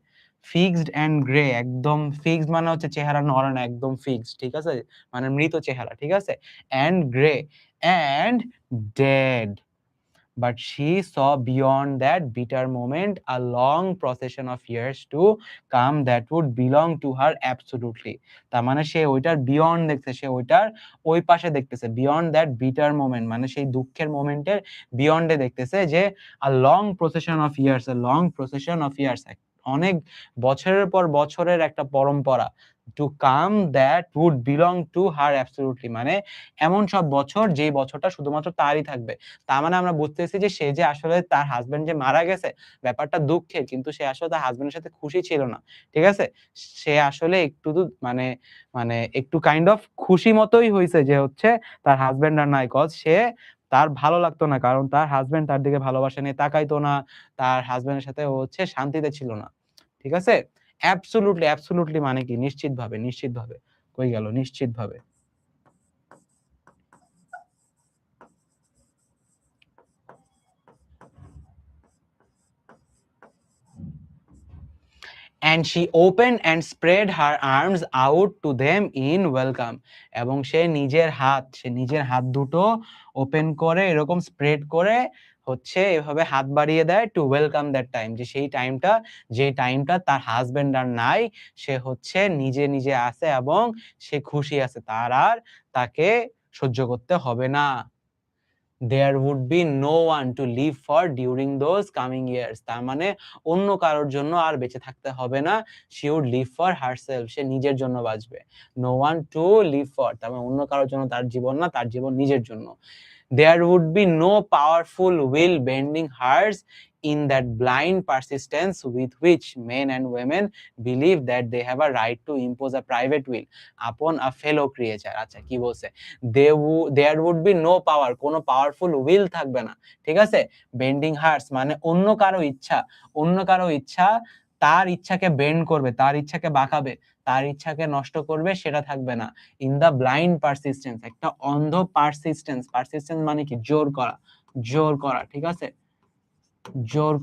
Speaker 1: Fixed and grey, একদম fixed মানে হচ্ছে চেহারা নড়ে না, একদম fixed, ঠিক আছে? মানে মৃত চেহারা, ঠিক আছে? And grey and dead. But she saw beyond that bitter moment a long procession of years to come that would belong to her absolutely. তার মানে সে ওইটার beyond দেখছে, সে ওইটার ওই পাশে দেখতেছে। Beyond that bitter moment মানে সেই দুঃখের মোমেন্টের beyond এ দেখতেছে যে a long procession of years, a long procession of years, অনেক বছরের পর বছরের একটা পরম্পরা to come that would belong to her absolutely, মানে এমন সব বছর যেই বছরটা শুধুমাত্র তারই থাকবে। তার মানে আমরা বুঝতেছি যে সে যে আসলে তার হাসব্যান্ড যে মারা গেছে ব্যাপারটা দুঃখের, কিন্তু সে আসলে তার হাসব্যান্ডের সাথে খুশি ছিল না। ঠিক আছে? সে আসলে একটু মানে মানে একটু কাইন্ড অফ খুশি মতোই হইছে যে হচ্ছে তার হাসব্যান্ড আর নাই। কজ সে তার ভালো লাগতো না। কারণ তার হাসব্যান্ড তার দিকে ভালোবাসা নিয়ে তাকাইতো না। তার হাসব্যান্ডের সাথে ও হচ্ছে শান্তিতে ছিল না। ঠিক আছে? অ্যাবসোলিউটলি মানে কি? নিশ্চিতভাবে। কই গেল? নিশ্চিতভাবে। And she opened and spread her arms out to them in welcome. এবং সে নিজের হাত দুটো ওপেন করে এরকম স্প্রেড করে হচ্ছে এভাবে হাত বাড়িয়ে দেয় টু ওয়েলকাম দ্যাট টাইম, যে সেই টাইমটা যে টাইমটা তার হাসব্যান্ড আর নাই, সে হচ্ছে নিজে আছে এবং সে খুশি আছে, তার আর তাকে সহ্য করতে হবে না। There would be no one to live for during those coming years. তার মানে অন্য কারোর জন্য আর বেঁচে থাকতে হবে না। She would live for herself. সে নিজের জন্য বাঁচবে। No one to live for. তার মানে অন্য কারোর জন্য তার জীবন না, তার জীবন নিজের জন্য। There would be no powerful will bending hers in that blind persistence with which men and women believe that they have a right to impose a private will upon a fellow creature. আচ্ছা কি বলছে? There would be no power, কোনো powerful will থাকবে না। ঠিক আছে? Bending hertz মানে অন্য কারো ইচ্ছা তার ইচ্ছাকে বেন্ড করবে, তার ইচ্ছাকে বাঁকাবে, তার ইচ্ছাকে নষ্ট করবে, সেটা থাকবে না। ইন দ্য ব্লাইন্ড পারসিস্টেন্স, একটা অন্ধ পারসিস্টেন্স মানে কি? জোর করা, ঠিক আছে? জোর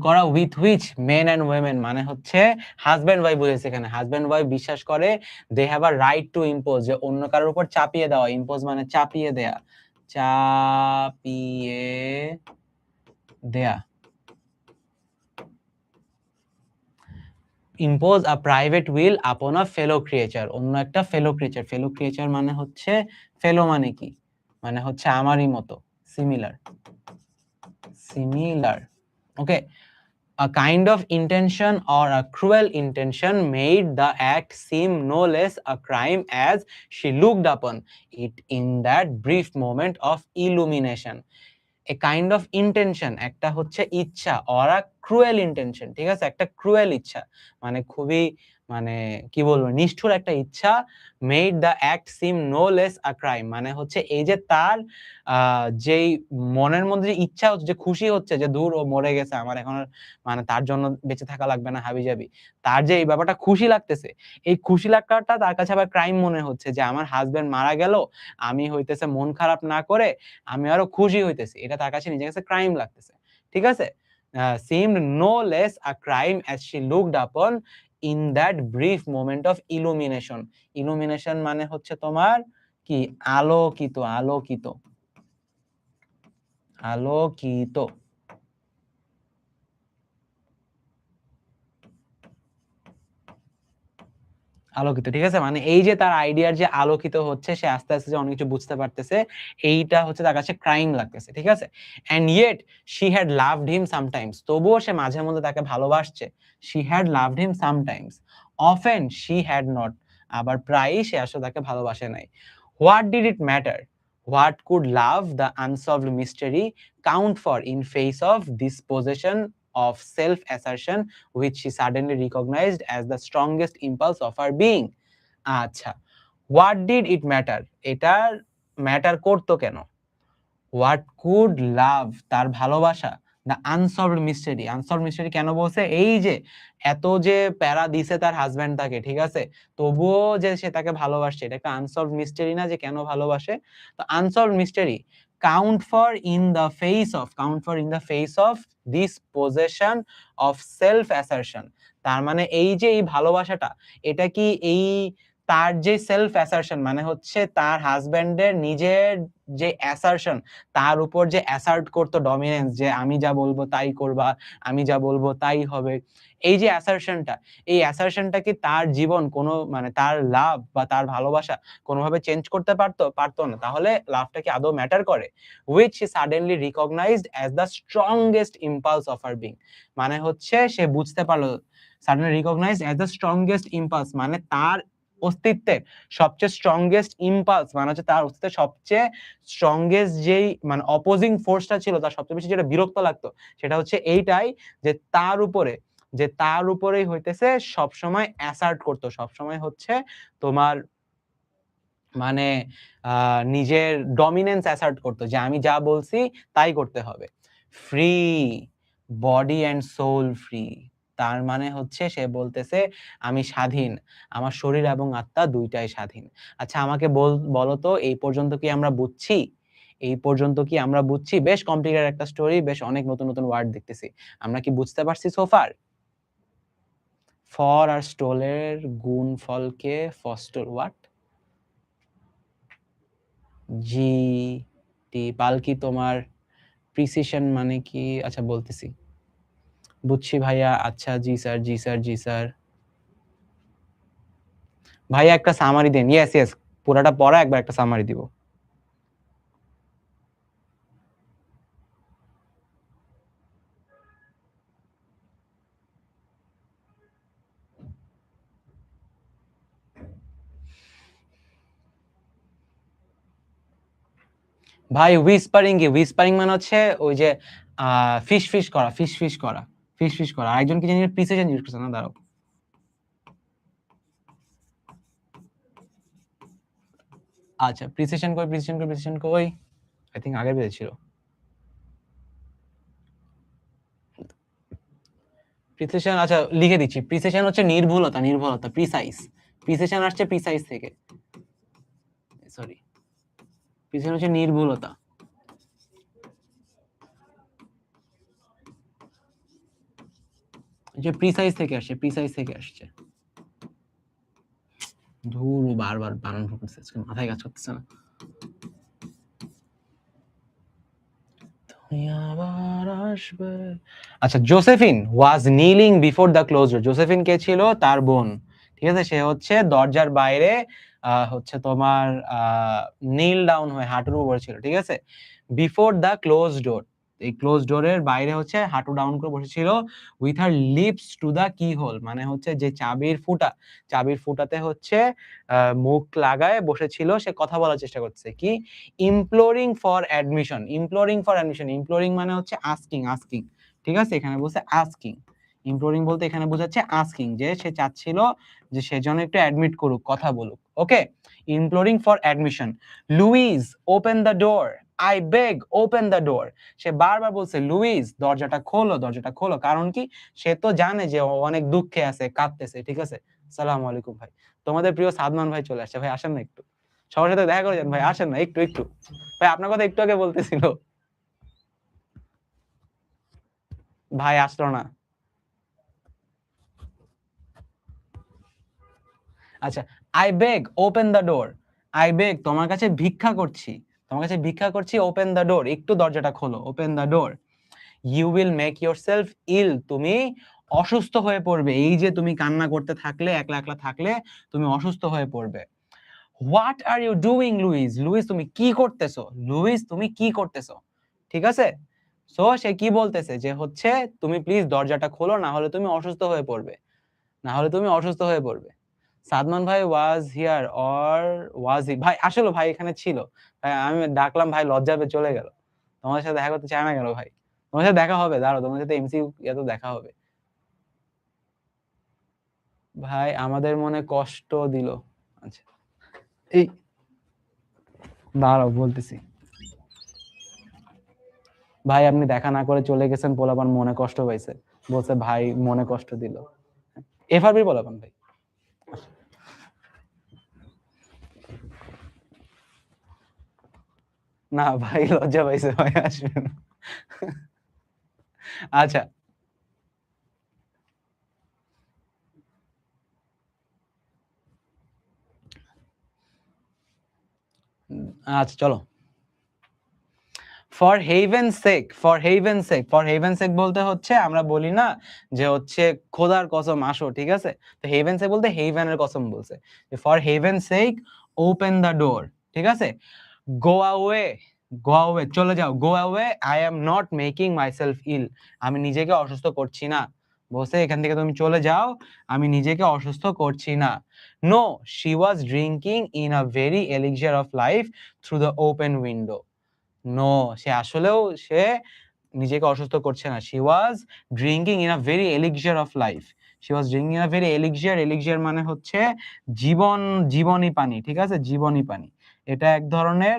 Speaker 1: করা with which men and women মানে হচ্ছে হাজব্যান্ড ওয়াইফ বুঝেছে এখানে। হাজব্যান্ড ওয়াইফ বিশ্বাস করে they have a right to impose, যে অন্য কারোর উপর চাপিয়ে দেওয়া। ইম্পোজ মানে চাপিয়ে দেয়া, চাপিয়ে দেয়া। ইম্পোজ আ প্রাইভেট উইল আপন আ ফেলো ক্রিয়েচার, অন্য একটা ফেলো ক্রিয়েচার মানে হচ্ছে ফেলো মানে কি? মানে হচ্ছে আমারই মতো, similar. Okay, a kind of intention or a cruel intention made the act seem no less a crime as she looked upon it in that brief moment of illumination. A kind of intention, একটা হচ্ছে ইচ্ছা, or a cruel intention, ঠিক আছে? একটা cruel ইচ্ছা মানে খুবই মানে কি বলবো, নিষ্ঠুর একটা ইচ্ছা, made the act seem no less a crime, মানে হচ্ছে এই যে তার যেই মনের মধ্যে যে ইচ্ছা হচ্ছে, যে খুশি হচ্ছে যে দূর ও মরে গেছে, আমার এখন আর মানে তার জন্য বেঁচে থাকা লাগবে না হাবিজাবি। তার যে এই ব্যাপারটা খুশি লাগতেছে, এই খুশি লাগাটা তার কাছে আবার ক্রাইম মনে হচ্ছে, যে আমার হাসব্যান্ড মারা গেল, আমি হইতেছে মন খারাপ না করে আমি আরো খুশি হইতেছি। এটা তার কাছে নিজের কাছে ক্রাইম লাগতেছে। ঠিক আছে? seemed no less a crime as she looked upon in that brief moment of illumination. Illumination মানে হচ্ছে তোমার কি? আলোকিত। ঠিক আছে? মানে এই যে তার আইডিয়ার যে আলোকিত হচ্ছে, সে আস্তে যে অনেক কিছু বুঝতে পারতেছে, এইটা হচ্ছে তার কাছে ক্রাইম লাগতেছে। ঠিক আছে? And yet she had loved him sometimes. তবুও সে মাঝে মধ্যে তাকে ভালোবাসছে। She had loved him sometimes. Often she had not. আবার প্রায়ই সে আসলে তাকে ভালোবাসে নাই। What did it matter? What could love, the unsolved mystery, count for in face of this possession of self-assertion which she suddenly recognized as the strongest impulse of her being? আচ্ছা, what did it matter? এটার matter করতো কেন? What could লাভ, তার ভালোবাসা, the unsolved mystery, unsolved mystery কেন বলছে? এই যে এত যে প্যারা দিছে তার হাজব্যান্ড তাকে, ঠিক আছে, তবুও যে সে তাকে ভালোবাসছে, এটা একটা আনসলভড মিস্টেরি না যে কেন ভালোবাসে? তো unsolved mystery count for in the face of this possession of self assertion. তার মানে এই যে এই ভালোবাসাটা, এটা কি এই তার যে সেলফ অ্যাসারশন মানে হচ্ছে তার হাজব্যান্ডের নিজের যে অ্যাসারশন, তার উপর যে অ্যাসার্ট করতো ডমিনেন্স, যে আমি যা বলবো তাই করবা, আমি যা বলবো তাই হবে, এই যে অ্যাসারশনটা, এই অ্যাসারশনটা কি তার জীবন কোনো মানে তার লাভ বা তার ভালোবাসা কোনোভাবে চেঞ্জ করতে পারতো না? তাহলে লাভটা কি আদৌ ম্যাটার করে? Which she suddenly recognised as the strongest impulse of her being, মানে হচ্ছে সে বুঝতে পারলো, suddenly recognised as the strongest impulse মানে তার অস্তিত্বের সবচেয়ে স্ট্রংগেস্ট ইম্পালস মানে হচ্ছে তার অস্তিত্বের সবচেয়ে স্ট্রংগেস্ট যেই মানে অপোজিং ফোর্সটা ছিল, তার সবচেয়ে বেশি যেটা বিরক্ত লাগতো সেটা হচ্ছে এইটাই, যে তার উপরেই হইতেছে সবসময় অ্যাসার্ট করতো, সবসময় হচ্ছে তোমার মানে নিজের ডমিনেন্স অ্যাসার্ট করতো যে আমি যা বলছি তাই করতে হবে। Free, body and soul free, তার মানে হচ্ছে সে বলতেছে আমি স্বাধীন, আমার শরীর এবং আত্মা দুইটাই স্বাধীন। আচ্ছা আমাকে বলো তো এই পর্যন্ত কি আমরা বুঝছি? এই পর্যন্ত কি আমরা বুঝছি? বেশ কমপ্লিকেটেড একটা স্টোরি, বেশ অনেক নতুন নতুন ওয়ার্ড দেখতেছি। আমরা কি বুঝতে পারছি সোফার? For R স্টোলের গুণফলকে ফস্টল what? জি টি পালকি তোমার প্রিসিশন মানে কি? আচ্ছা বলতেছি, বুঝছি ভাইয়া। আচ্ছা জি স্যার, জি স্যার, জি স্যার। ভাইয়া একটা সামারি দেন। ইয়েস ইয়েস, পুরাটা পড়া একবার একটা সামারি দিব। ভাই হুইসপারিং কি? হুইসপারিং মানে হচ্ছে ওই যে ফিশ ফিশ করা, ফিশ ফিশ করা, ফিশ ফিশ করা। আরেকজন কি জানি প্রিসিশন ইউজ করছে না, দাঁড়াও। আচ্ছা প্রিসিশন কই, প্রিসিশন কই, প্রিসিশন কই? আই থিংক আগের পেজে ছিল। প্রিসিশন আচ্ছা লিখে দিচ্ছি। প্রিসিশন হচ্ছে নির্ভুলতা, নির্ভুলতা, প্রিসাইজ। প্রিসিশন আসছে প্রিসাইজ থেকে, সরি, প্রিসিশন হচ্ছে নির্ভুলতা। যে প্রিসাইজ থেকে আসছে, প্রিসাইজ থেকে আসছে। ধুর বারবার বানান ভুল করতেছে, আজকে মাথায় কাজ করতেছে না। আচ্ছা Josephine was kneeling before the close door. Josephine কে ছিল? তার বোন, ঠিক আছে, সে হচ্ছে দরজার বাইরে হচ্ছে তোমার নীল ডাউন হয়ে হাঁটুর উপর ছিল, ঠিক আছে, বিফোর দ্য ক্লোজ ডোর, এই ক্লোজ ডোরের বাইরে হচ্ছে হাঁটু ডাউন করে বসেছিল, with her lips to the keyhole মানে হচ্ছে যে চাবির ফুটা, চাবির ফুটাতে হচ্ছে মুখ লাগায় বসেছিল, সে কথা বলার চেষ্টা করছে কি, ইমপ্লোরিং ফর অ্যাডমিশন, ইমপ্লোরিং ফর অ্যাডমিশন, ইমপ্লোরিং মানে হচ্ছে আস্কিং, আস্কিং, ঠিক আছে, এখানে বলছে আস্কিং, ইমপ্লোরিং বলতে এখানে বোঝাচ্ছে আস্কিং, যে সে চাচ্ছিল যে সে যেন একটু অ্যাডমিট করুক, কথা বলুক, okay, imploring for admission. Louise open the door, I beg open the door, সে বারবার বলছে লুইস দরজাটা খোলো, দরজাটা খোলো, কারণ কি, সে তো জানে যে ও অনেক দুঃখে আছে, কাঁদতেছে, ঠিক আছে। আসসালামু আলাইকুম ভাই, তোমাদের প্রিয় সাদমান ভাই চলে আসছে, ভাই আসেন না একটু, সবার সাথে দেখা করে যান ভাই, আসেন না একটু একটু, ভাই আপনার কথা একটু আগে বলতেছিল, ভাই আসলো না। আচ্ছা, I beg open the door, I বেগ তোমার কাছে ভিক্ষা করছি, তোমার কাছে ভিক্ষা করছি, ওপেন দ্য ডোর একটু দরজাটা খোলো, open the door. You will make yourself ill, তুমি অসুস্থ হয়ে পড়বে, এই যে তুমি কান্না করতে থাকলে, একলা একলা থাকলে তুমি অসুস্থ হয়ে পড়বে। What are you doing Louise, Louise তুমি কি করতেছো, লুইস তুমি কি করতেছো, ঠিক আছে। সো সে কি বলতেছে যে হচ্ছে তুমি প্লিজ দরজাটা খোলো, না হলে তুমি অসুস্থ হয়ে পড়বে, না হলে তুমি অসুস্থ হয়ে পড়বে। সাদমান ভাই ওয়াজ হিয়ার অর ওয়াজ হি? ভাই আসলে ভাই এখানে ছিল। ভাই আমি ডাকলাম, ভাই লজ্জা পেয়ে চলে গেল। তোমাদের সাথে দেখা করতে চায় না কেন ভাই? তোমার সাথে দেখা হবে, দাঁড়াও, তোমার সাথে এমসিইউ ইয়াতে দেখা হবে। ভাই আমাদের মনে কষ্ট দিল। আচ্ছা, এই দাঁড়াও বলতেছি। ভাই আপনি দেখা না করে চলে গেছেন, পোলাপান মনে কষ্ট পাইছে, বলছে ভাই মনে কষ্ট দিল। এফআরবি পোলাপান ভাই। না ভাই লজ্জা পাইছে, ভাই আসবে না। আচ্ছা আচ্ছা চলো। For heaven sake, for heaven sake, for heaven sake বলতে হচ্ছে আমরা বলি না যে হচ্ছে খোদার কসম আসো, ঠিক আছে? তো হেভেন সেক বলতে হেভেনের কসম বলছে। For heaven sake open the door, ঠিক আছে? গো অ্যাওয়ে, গো অ্যাওয়ে, চলে যাও। Go away, I am not making myself ill, আমি নিজেকে অসুস্থ করছি না। বলছে এখান থেকে তুমি চলে যাও, আমি নিজেকে অসুস্থ করছি না। No, she was drinking in a very elixir of life through the open window. No, সে আসলেও সে নিজেকে অসুস্থ করছে না। She was drinking in a very elixir of life. She was drinking in a very elixir, elixir মানে হচ্ছে জীবন, জীবনী পানি, ঠিক আছে? জীবনী পানি। এটা এক ধরনের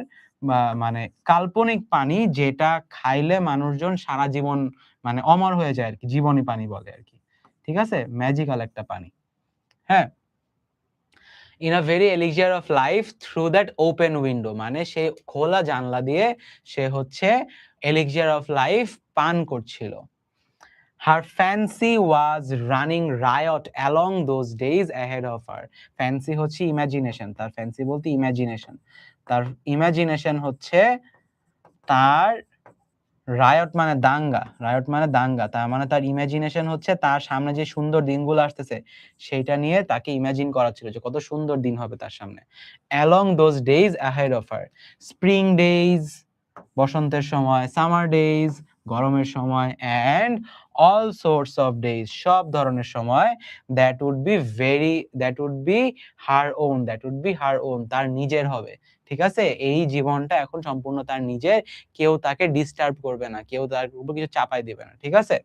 Speaker 1: মানে কাল্পনিক পানি, যেটা খাইলে মানুষজন সারা জীবন মানে অমর হয়ে যায় আর কি, জীবনী পানি বলে আর কি, ঠিক আছে? ম্যাজিক্যাল একটা পানি। হ্যাঁ, in a very elixir of life through that open window, মানে সে খোলা জানলা দিয়ে সে হচ্ছে এলিক্সার অফ লাইফ পান করছিল। Her fancy was running riot along those days ahead of her. Fancy হচ্ছে ইমাজিনেশন, তার ফ্যান্সি বলতে ইমাজিনেশন, তার ইমাজিনেশন হচ্ছে তার, রায়ট মানে দাঙ্গা, রায়ট মানে দাঙ্গা, তার মানে তার ইমাজিনেশন হচ্ছে তার সামনে যে সুন্দর দিনগুলো আসতেছে সেইটা নিয়ে তাকে ইমাজিন করাচ্ছিল যে কত সুন্দর দিন হবে তার সামনে। Along those days ahead of her, spring days বসন্তের সময়, সামার ডেজ গরমের সময়, and all sorts of days সব ধরনের সময়, that would be very, that would be her own, that would be her own, তার নিজের হবে, ঠিক আছে? এই জীবনটা এখন সম্পূর্ণ তার নিজের, কেউ তাকে ডিস্টার্ব করবে না, কেউ তার উপর কিছু চাপাই দিবে না, ঠিক আছে?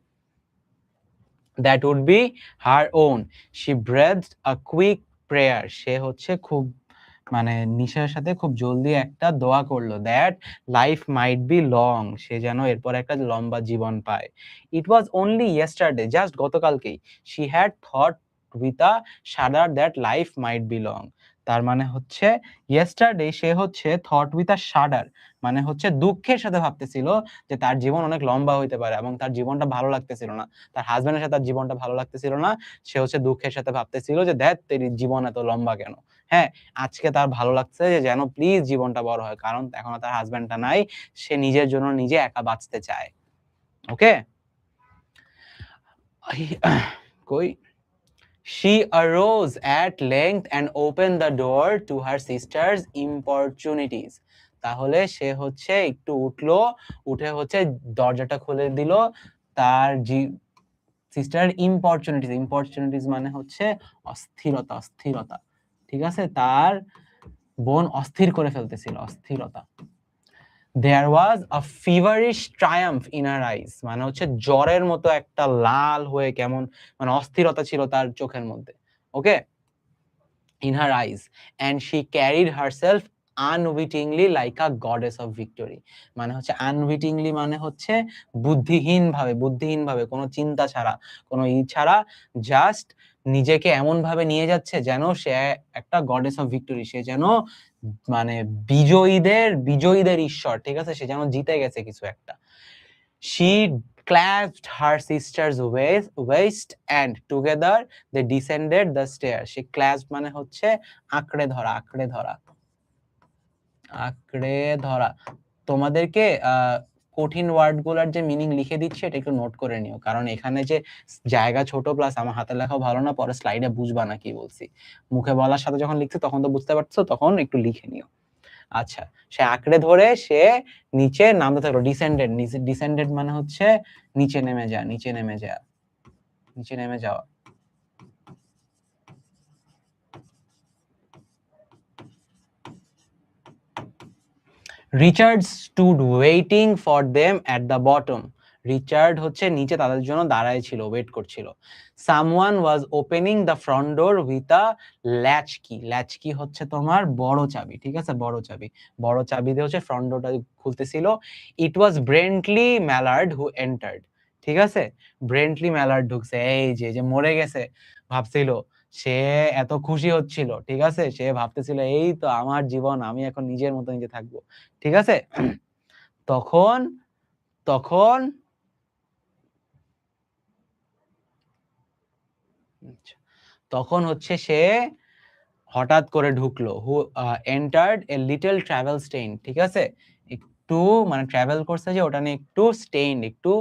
Speaker 1: That would be her own. She breathed a quick prayer, সে হচ্ছে খুব মানে নিশার সাথে খুব জলদি একটা দোয়া করলো, that life might be long, সে যেন এরপর একটা লম্বা জীবন পায়। It was only yesterday, just গতকালকেই, she had thought with a shudder that life might be long, তার মানে হচ্ছে ইয়েস্টারডে সে হচ্ছে থট উইথ আ শাডার, মানে হচ্ছে দুঃখের সাথে ভাবতেছিল যে তার জীবন অনেক লম্বা হইতে পারে, এবং তার জীবনটা ভালো লাগতেছিল না, তার হাজবেন্ডের সাথে তার জীবনটা ভালো লাগতেছিল না, সে হচ্ছে দুঃখের সাথে ভাবতেছিল যে ধ্যাত তেরি জীবন এত লম্বা কেন। হ্যাঁ, আজকে তার ভালো লাগছে যে যেন প্লিজ জীবনটা বড় হয়, কারণ এখন তার হাজবেন্ডটা নাই, সে নিজের জন্য নিজে একা বাঁচতে চায়। ওকে, কই, she arose at length and opened the door to her sister's importunities, তাহলে সে হচ্ছে একটু উঠলো, উঠে হচ্ছে দরজাটা খুলে দিল তার সিস্টার ইম্পরচুনিটিস, ইম্পরচুনিটিস মানে হচ্ছে অস্থিরতা, অস্থিরতা, ঠিক আছে? তার বোন অস্থির করে ফেলতেছিল, অস্থিরতা। There was a feverish triumph in her eyes, মানে হচ্ছে জ্বরের মতো একটা লাল হয়ে কেমন মানে অস্থিরতা ছিল তার চোখের মধ্যে। ওকে, in her eyes, and she carried herself unwittingly like a goddess of victory, মানে হচ্ছে unwittingly মানে হচ্ছে বুদ্ধিহীন ভাবে, বুদ্ধিহীন ভাবে, কোনো চিন্তা ছাড়া, কোনো ছাড়া, জাস্ট নিজেকে এমন ভাবে নিয়ে যাচ্ছে যেন সে একটা গডেস অফ ভিক্টরি, সে যেন মানে বিজয়ীদের, বিজয়ীদের ঈশ্বর, ঠিক আছে? সে যেন জিতে গেছে কিছু একটা। She clasped her sister's waist and together they descended the stairs. She clasped মানে হচ্ছে আঁকড়ে ধরা, আঁকড়ে ধরা, আঁকড়ে ধরা। তোমাদেরকে কঠিন ওয়ার্ড গুলার যে মিনিং লিখে দিচ্ছি এটা একটু নোট করে নিও, কারণ এখানে যে জায়গা ছোট প্লাস আমার হাতের লেখাও ভালো না, পরে স্লাইডে বুঝবা না কি বলছি, মুখে বলার সাথে যখন লিখছো তখন তো বুঝতে পারছো, তখন একটু লিখে নিও। আচ্ছা, সে আঁকড়ে ধরে সে নিচে নামতে থাকলো, ডিসেন্ডেড, ডিসেন্ডেড মানে হচ্ছে নিচে নেমে যা, নিচে নেমে যা, নিচে নেমে যাওয়া। Richard stood waiting for them at the bottom. Richard হচ্ছে নিচে তাদের জন্য দাঁড়ায় ছিল, ওয়েট করছিল। Someone was opening the front door with a latch কি। ল্যাচ কি হচ্ছে তোমার বড় চাবি, ঠিক আছে, বড় চাবি। বড় চাবি দিয়ে হচ্ছে ফ্রন্ট ডোরটা খুলতেছিল। ইট ওয়াজ ব্রেন্টলি ম্যালার্ড হু এন্টার্ড, ঠিক আছে। ব্রেন্টলি ম্যালার্ড ঢুকছে, এই যে মরে গেছে ভাবছিল, সে এত খুশি হচ্ছিল, ঠিক আছে। সে ভাবতেছিল এই তো আমার জীবন, আমি এখন নিজের মতো নিজে থাকবো, ঠিক আছে। তখন তখন তখন হচ্ছে সে হঠাৎ করে ঢুকলো। Who entered a little travel stain, ঠিক আছে। একটু মানে ট্রাভেল করছে যে ওটা নিয়ে একটু স্টেইন, একটু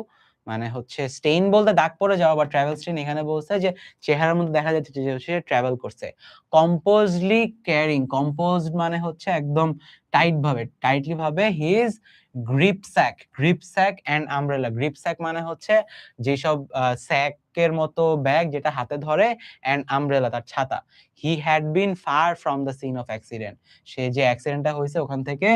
Speaker 1: মানে হচ্ছে স্টেইন বলতে দাগ পড়ে যাওয়া, বা ট্রাভেল স্টেইন এখানে বলছে যে চেহারার মধ্যে দেখা যাচ্ছে যে সে ট্রাভেল করছে। কম্পোজলি ক্যারিং, কম্পোজড মানে হচ্ছে একদম টাইটলি ভাবে হিজ গ্রিপস্যাক এন্ড আমব্রেলা। গ্রিপস্যাক মানে হচ্ছে যেসব স্যাকের মতো ব্যাগ যেটা হাতে ধরে, এন্ড আমব্রেলা তার ছাতা। He had been far from the scene of accident. সে যে অ্যাক্সিডেন্টটা হয়েছে ওখান থেকে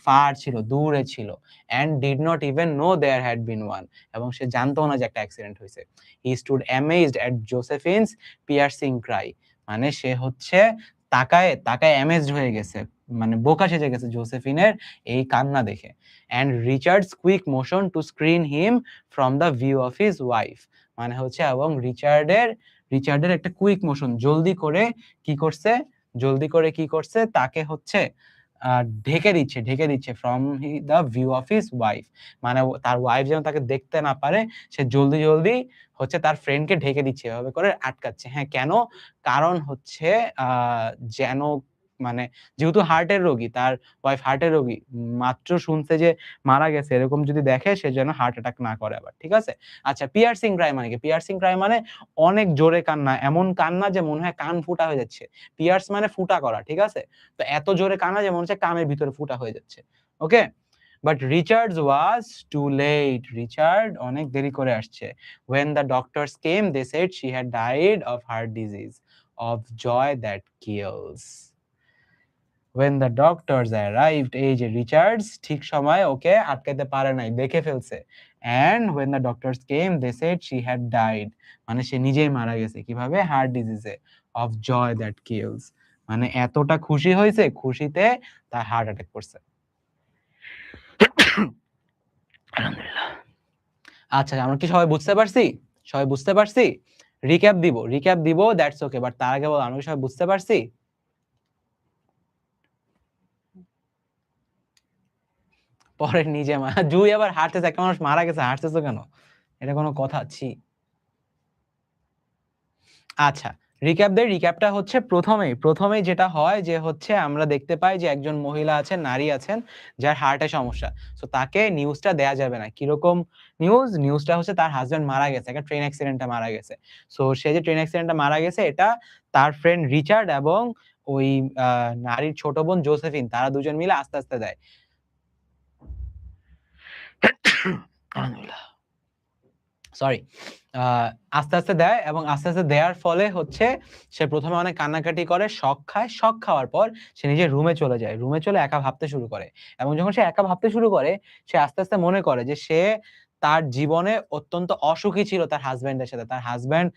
Speaker 1: ফার ছিল, দূরে ছিল। And did not even know there had been one. এবং সে জানতো না যে একটা অ্যাক্সিডেন্ট হয়েছে। He stood amazed at Josephine's piercing cry. মানে সে হচ্ছে তাকায় তাকায় অ্যামেজড হয়ে গেছে, মানে বোকা সেজে গেছে জোসেফিনের এই কান্না দেখে। And Richards quick motion to screen him from the view of his wife. মানে হচ্ছে এবং রিচার্ডের একটা কুইক মোশন, জলদি করে কি করছে তাকে হচ্ছে ঢেকে দিচ্ছে from the view of his wife. মানে তার ওয়াইফ যেন তাকে দেখতে না পারে, সে জলদি হচ্ছে তার ফ্রেন্ডকে ঢেকে দিচ্ছে, এভাবে করে আটকাচ্ছে। হ্যাঁ, কেন? কারণ হচ্ছে যেন মানে যেহেতু হার্টের রোগী, তার ওয়াইফ হার্টের রোগী, মাত্র শুনছে যে মারা গেছে, এরকম যদি দেখে সে যেন হার্ট অ্যাটাক না করে আবার, ঠিক আছে। আচ্ছা, পিয়ার্সিং ক্রাই মানে কি? পিয়ার্সিং ক্রাই মানে অনেক জোরে কান্না, এমন কান্না যে মনে হয় কান ফুটা হয়ে যাচ্ছে। পিয়ার্স মানে ফুটা করা, ঠিক আছে। তো এত জোরে কান্না যে মনে হচ্ছে কানের ভিতরে ফুটা হয়ে যাচ্ছে। Okay, but Richard was too late. Richard অনেক দেরি করে আসছে। when the doctors came they said she had died of heart disease, of joy that kills. when the doctors arrived, এই যে রিচার্ডস ঠিক সময় ওকে আটকাতে পারে নাই, দেখে ফেলছে। and when the doctors came they said she had died, মানে সে নিজেই মারা গেছে। কিভাবে? Heart ডিজিজে। of joy that kills, মানে এতটা খুশি হয়েছে, খুশিতে তার হার্ট অ্যাটাক করছে। আলহামদুলিল্লাহ। আচ্ছা, আমরা কি সবাই বুঝতে পারছি? সবাই বুঝতে পারছি? রিক্যাপ দিব, দ্যাটস ওকে। বাট তার আগে বল, আমরা কি সবাই বুঝতে পারছি? পরে নিজে জুই আবার হাঁটতেছে, একটা মানুষ মারা গেছে, হাঁটতেছো কেন? এটা কোনো কথা? ছি। আচ্ছা, রিক্যাপটা হচ্ছে প্রথমেই যেটা হয় যে হচ্ছে আমরা দেখতে পাই যে একজন মহিলা আছেন, নারী আছেন, যার হার্টে সমস্যা। সো তাকে নিউজটা দেয়া যাবে না। কিরকম নিউজ? নিউজটা হচ্ছে তার হাসব্যান্ড মারা গেছে, একটা ট্রেন অ্যাক্সিডেন্টে মারা গেছে। সো সে যে ট্রেন অ্যাক্সিডেন্টে মারা গেছে এটা তার ফ্রেন্ড রিচার্ড এবং ওই নারীর ছোট বোন জোসেফিন, তারা দুজন মিলে আস্তে দেয়। আলহামদুলিল্লাহ। সরি। আস্তে দেয় এবং আস্তে দেওয়ার ফলে হচ্ছে সে প্রথমে অনেক কান্নাকাটি করে, শক খায়। শক খাওয়ার পর সে নিজের রুমে চলে যায়। রুমে চলে একা ভাবতে শুরু করে। এবং যখন সে একা ভাবতে শুরু করে, সে আস্তে মনে করে যে সে তার জীবনে অত্যন্ত অসুখী ছিল তার হাসব্যান্ডের সাথে। তার হাসব্যান্ড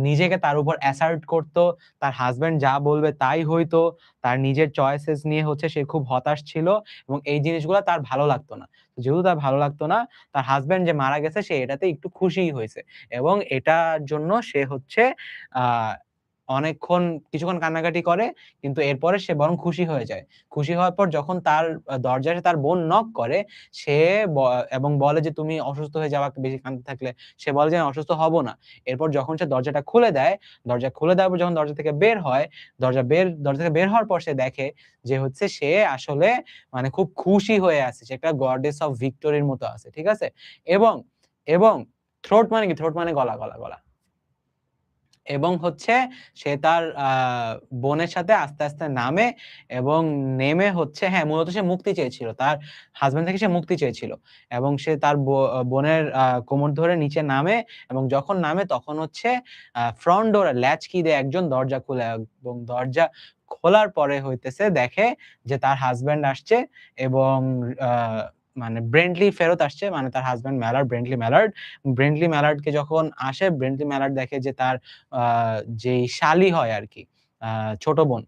Speaker 1: নিজেকে তার উপর অ্যাসার্ট করত। তার হাসব্যান্ড যা বলবে তাই হইতো। তার নিজের চয়েসেস নিয়ে হচ্ছে সে খুব হতাশ ছিল এবং এই জিনিসগুলা তার ভালো লাগতো না। যেহেতু তার ভালো লাগতো না, তার হাসব্যান্ড যে মারা গেছে সে এটাতে একটু খুশিই হইছে। এবং এটার জন্য সে হচ্ছে আ কিছুক্ষণ কান্নাকাটি করে, কিন্তু এরপরে সে বরং খুশি হয়ে যায়। খুশি হওয়ার পর যখন তার দরজায় তার বোন নক করে, সে ব এবং বলে যে, "তুমি অসুস্থ হয়ে যাবা বেশি কাঁদতে থাকলে।" সে বলে যে, "আমি অসুস্থ হব না।" এরপর যখন সে দরজাটা খুলে দেয়, দরজা খুলে দেওয়ার পর যখন দরজা থেকে বের হয়, দরজা থেকে বের হওয়ার পর সে দেখে যে হচ্ছে সে আসলে মানে খুব খুশি হয়ে আছে। সে একটা গডেস অফ ভিক্টরির মতো আছে। ঠিক আছে? এবং এবং থ্রোট মানে কি? থ্রোট মানে গলা। এবং হচ্ছে সে তার বোনের সাথে আস্তে নামে এবং নেমে হচ্ছে, হ্যাঁ, মূলত সে মুক্তি চেয়েছিল। তার হাসব্যান্ড থেকে সে মুক্তি চেয়েছিল। এবং সে তার বোনের কোমর ধরে নিচে নামে এবং যখন নামে তখন হচ্ছে ফ্রন্ট ডোরে ল্যাচ কি দিয়ে একজন দরজা খুলে এবং দরজা খোলার পরে হইতেছে দেখে যে তার হাসব্যান্ড আসছে এবং মানে ব্রেন্টলি ফেরত আসছে, মানে তার হাসব্যান্ড ম্যালার্ড, ব্রেন্টলি ম্যালার্ডকে যখন আসে, ব্রেন্টলি ম্যালার্ড দেখে যে তার যেই শালী হয় আরকি, ছোট বোন,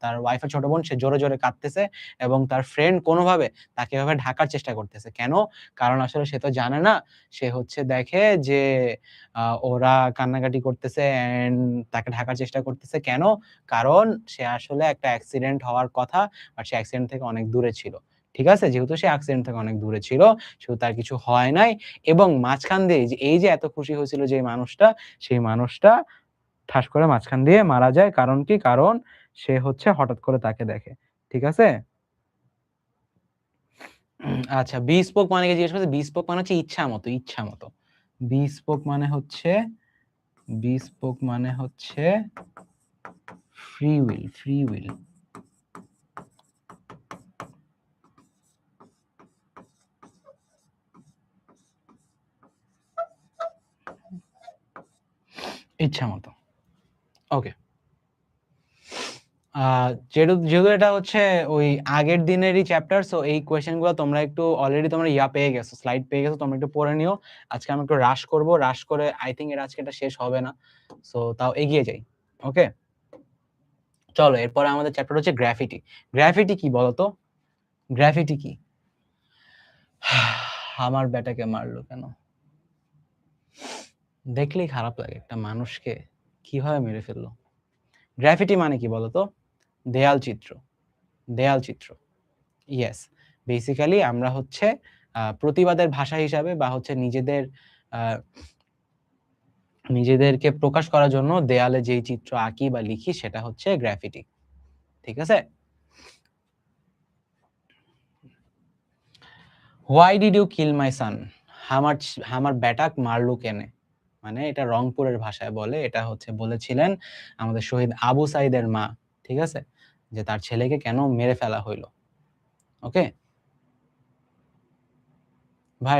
Speaker 1: তার ওয়াইফের ছোট বোন, সে জোরে, জোরে কাঁদতেছে এবং তার ফ্রেন্ড কোনোভাবে তাকে এভাবে ঢাকার চেষ্টা করতেছে। কেন? কারণ আসলে সে তো জানে না। সে হচ্ছে দেখে যে ওরা কান্নাকাটি করতেছে অ্যান্ড তাকে ঢাকার চেষ্টা করতেছে। কেন? কারণ সে আসলে একটা অ্যাক্সিডেন্ট হওয়ার কথা, বাট সে অ্যাক্সিডেন্ট থেকে অনেক দূরে ছিল। ঠিক আছে? যেহেতু সে অ্যাক্সিডেন্ট থেকে অনেক দূরে ছিল, সেহেতু তার কিছু হয় নাই এবং মাঝখান দিয়ে এই যে এত খুশি হয়েছিল যে মানুষটা, সেই মানুষটা ঠাস করে মাঝখান দিয়ে মারা যায়। কারণ কি? কারণ সে হচ্ছে হঠাৎ করে তাকে দেখে। ঠিক আছে? আচ্ছা, bespoke মানে কি জিজ্ঞেস করছে? bespoke মানে হচ্ছে ইচ্ছামত, ইচ্ছামত। bespoke মানে হচ্ছে bespoke মানে হচ্ছে free will, free will. ইচ্ছামত। ওকে। যেহেতু এটা হচ্ছে ওই আগের দিনেরই চ্যাপ্টার, সো এই কোয়েশ্চেন গুলো তোমরা একটু অলরেডি তোমরা পেয়ে গেছো, স্লাইড পেয়ে গেছো, তোমরা একটু পড়ে নিও। আজকে আমি একটু রাশ করব, রাশ করে আই থিংক আজকে এটা শেষ হবে না। সো তাও এগিয়ে যাই। ওকে? চলো এরপরে আমাদের চ্যাপ্টার হচ্ছে গ্রাফিটি। গ্রাফিটি কি বলতো? গ্রাফিটি কি? আমার ব্যাটাকে মারলো কেন? দেখলেই খারাপ লাগে, একটা মানুষকে কিভাবে মেরে ফেললো। গ্রাফিটি মানে কি বলতো? দেয়াল চিত্র, দেয়াল চিত্র। ইয়েস, বেসিক্যালি আমরা হচ্ছে প্রতিবাদের ভাষা হিসাবে বা হচ্ছে নিজেদেরকে প্রকাশ করার জন্য দেয়ালে যেই চিত্র আঁকি বা লিখি সেটা হচ্ছে গ্রাফিটি। ঠিক আছে? হোয়াই ডিড ইউ কিল মাই সান? আমার বেটাক মারলু কেনে? মানে এটা রংপুরের ভাষায় বলে, এটা হচ্ছে বলেছিলেন আমাদের শহীদ আবু সাইদের মা। ঠিক আছে? যে তার ছেলেকে কেন মেরে ফেলা হইলো। ওকে? ভাই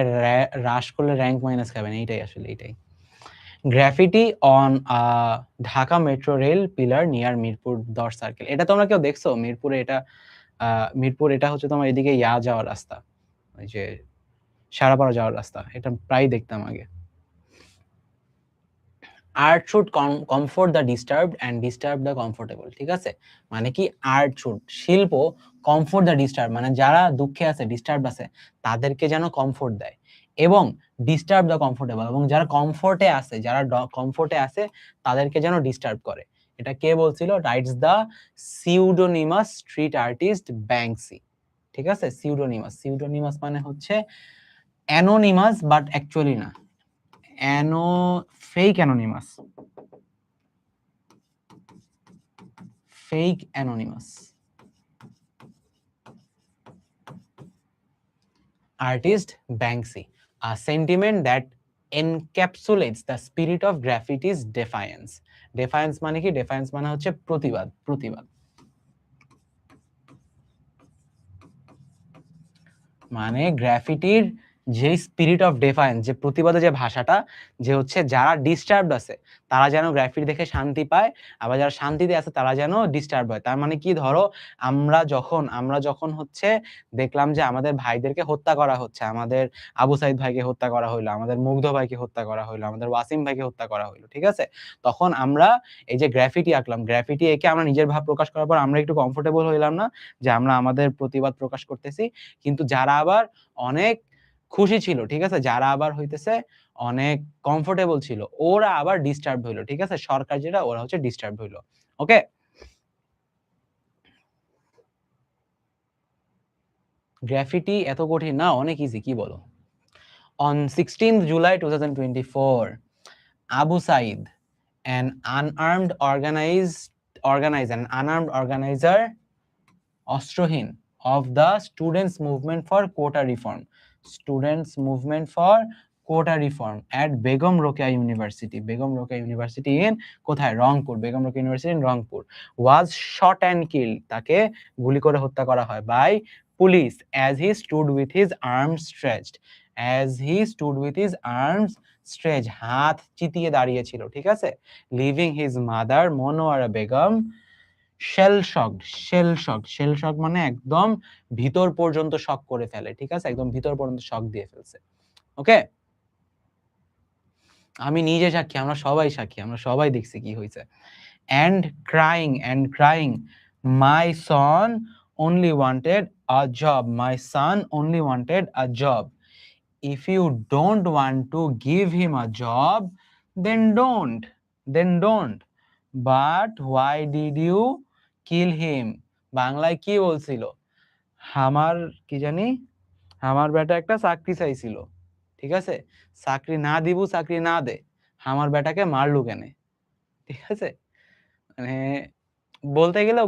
Speaker 1: রাশ করলে র‍্যাঙ্ক মাইনাস খাবেন, এইটাই আসলে এইটাই। Graffiti on Dhaka metro rail pillar near Mirpur 10 circle. এটা তোমরা কেউ দেখছো? মিরপুর এটা হচ্ছে তোমার এদিকে যাওয়ার রাস্তা, ওই যে সারাপাড়া যাওয়ার রাস্তা। এটা প্রায় দেখতাম আগে। Art should comfort the disturbed and disturb the comfortable. ঠিক আছে? মানে কি? আর্ট শুড, শিল্প, কমফোর্ট দ্য ডিস্টার্ব মানে যারা দুঃখে আছে, ডিস্টার্ব আছে, তাদেরকে যেন কমফোর্ট দেয় এবং ডিস্টার্ব দ্য কমফোর্টেবল, এবং যারা কমফোর্টে আছে, কমফোর্টে আছে তাদেরকে যেন ডিস্টার্ব করে। এটা কে বলছিল? Writes the pseudonymous street artist Banksy. ঠিক আছে? সিউডোনিমাস মানে হচ্ছে অ্যানোনিমাস বাট অ্যাকচুয়ালি না, fake anonymous, fake anonymous artist Banksy, a sentiment that encapsulates the spirit of graffiti's defiance. Defiance মানে কি? Defiance মানে হচ্ছে প্রতিবাদ, প্রতিবাদ। মানে গ্রাফিটির যে স্পিরিট অফ ডেফায়েন্স, যে প্রতিবাদের যে ভাষাটা, যে হচ্ছে যারা ডিস্টার্বড আছে তারা যেন গ্রাফিটি দেখে শান্তি পায়, আবার যারা শান্তিতে আছে তারা যেন ডিস্টার্ব হয়। তার মানে কি? ধরো আমরা যখন হচ্ছে দেখলাম যে আমাদের ভাইদেরকে হত্যা করা হচ্ছে, আমাদের আবু সাইদ ভাইকে হত্যা করা হইলো, আমাদের মুগ্ধ ভাইকে হত্যা করা হইলো, আমাদের ওয়াসিম ভাইকে হত্যা করা হইলো, ঠিক আছে? তখন আমরা এই যে গ্রাফিটি আঁকলাম, গ্রাফিটি এঁকে আমরা নিজের ভাব প্রকাশ করার পর আমরা একটু কমফোর্টেবল হইলাম না যে আমরা আমাদের প্রতিবাদ প্রকাশ করতেছি। কিন্তু যারা আবার অনেক খুশি ছিল, ঠিক আছে? যারা আবার হইতেছে অনেক কমফোর্টেবল ছিল, ওরা আবার ডিস্টার্ব হইলো। ঠিক আছে? সরকার যেটা, ওরা হচ্ছে ডিস্টার্ব হইলো। ওকে? গ্রাফিটি এত কঠিন না, অনেক ইজি, কি বলো? On 16th July 2024, Abu Said, an unarmed organizer অস্ত্রহীন of the students movement for quota reform at Begum Rokeya University in কোথায়? Rangpur. Begum Rokeya university in Rangpur was shot and killed, তাকে গুলি করে হত্যা করা হয় by police as he stood with his arms stretched, হাত চিতিয়ে দাঁড়িয়ে ছিল। ঠিক আছে? leaving his mother Monowara Begum shell shock মানে একদম ভিতর পর্যন্ত শক করে ফেলে, ঠিক আছে? একদম ভিতর পর্যন্ত শক দিয়ে ফেলছে। ওকে? আমি নিজে সাক্ষী, আমরা সবাই সাক্ষী, আমরা সবাই দেখছি কি হইছে। And crying, my son only wanted a job. My son only wanted a job. If you don't want to give him a job, then don't. Then don't. But why did you kill him? বাংলায় কি বলছিল? আমার কি জানি? আমার বেটা একটা চাকরি চাইছিল। ঠিক আছে? চাকরি না দিবু, চাকরি না দে। আমার বেটাকে মারলু কেনে? ঠিক আছে? মানে বলতে গেলেও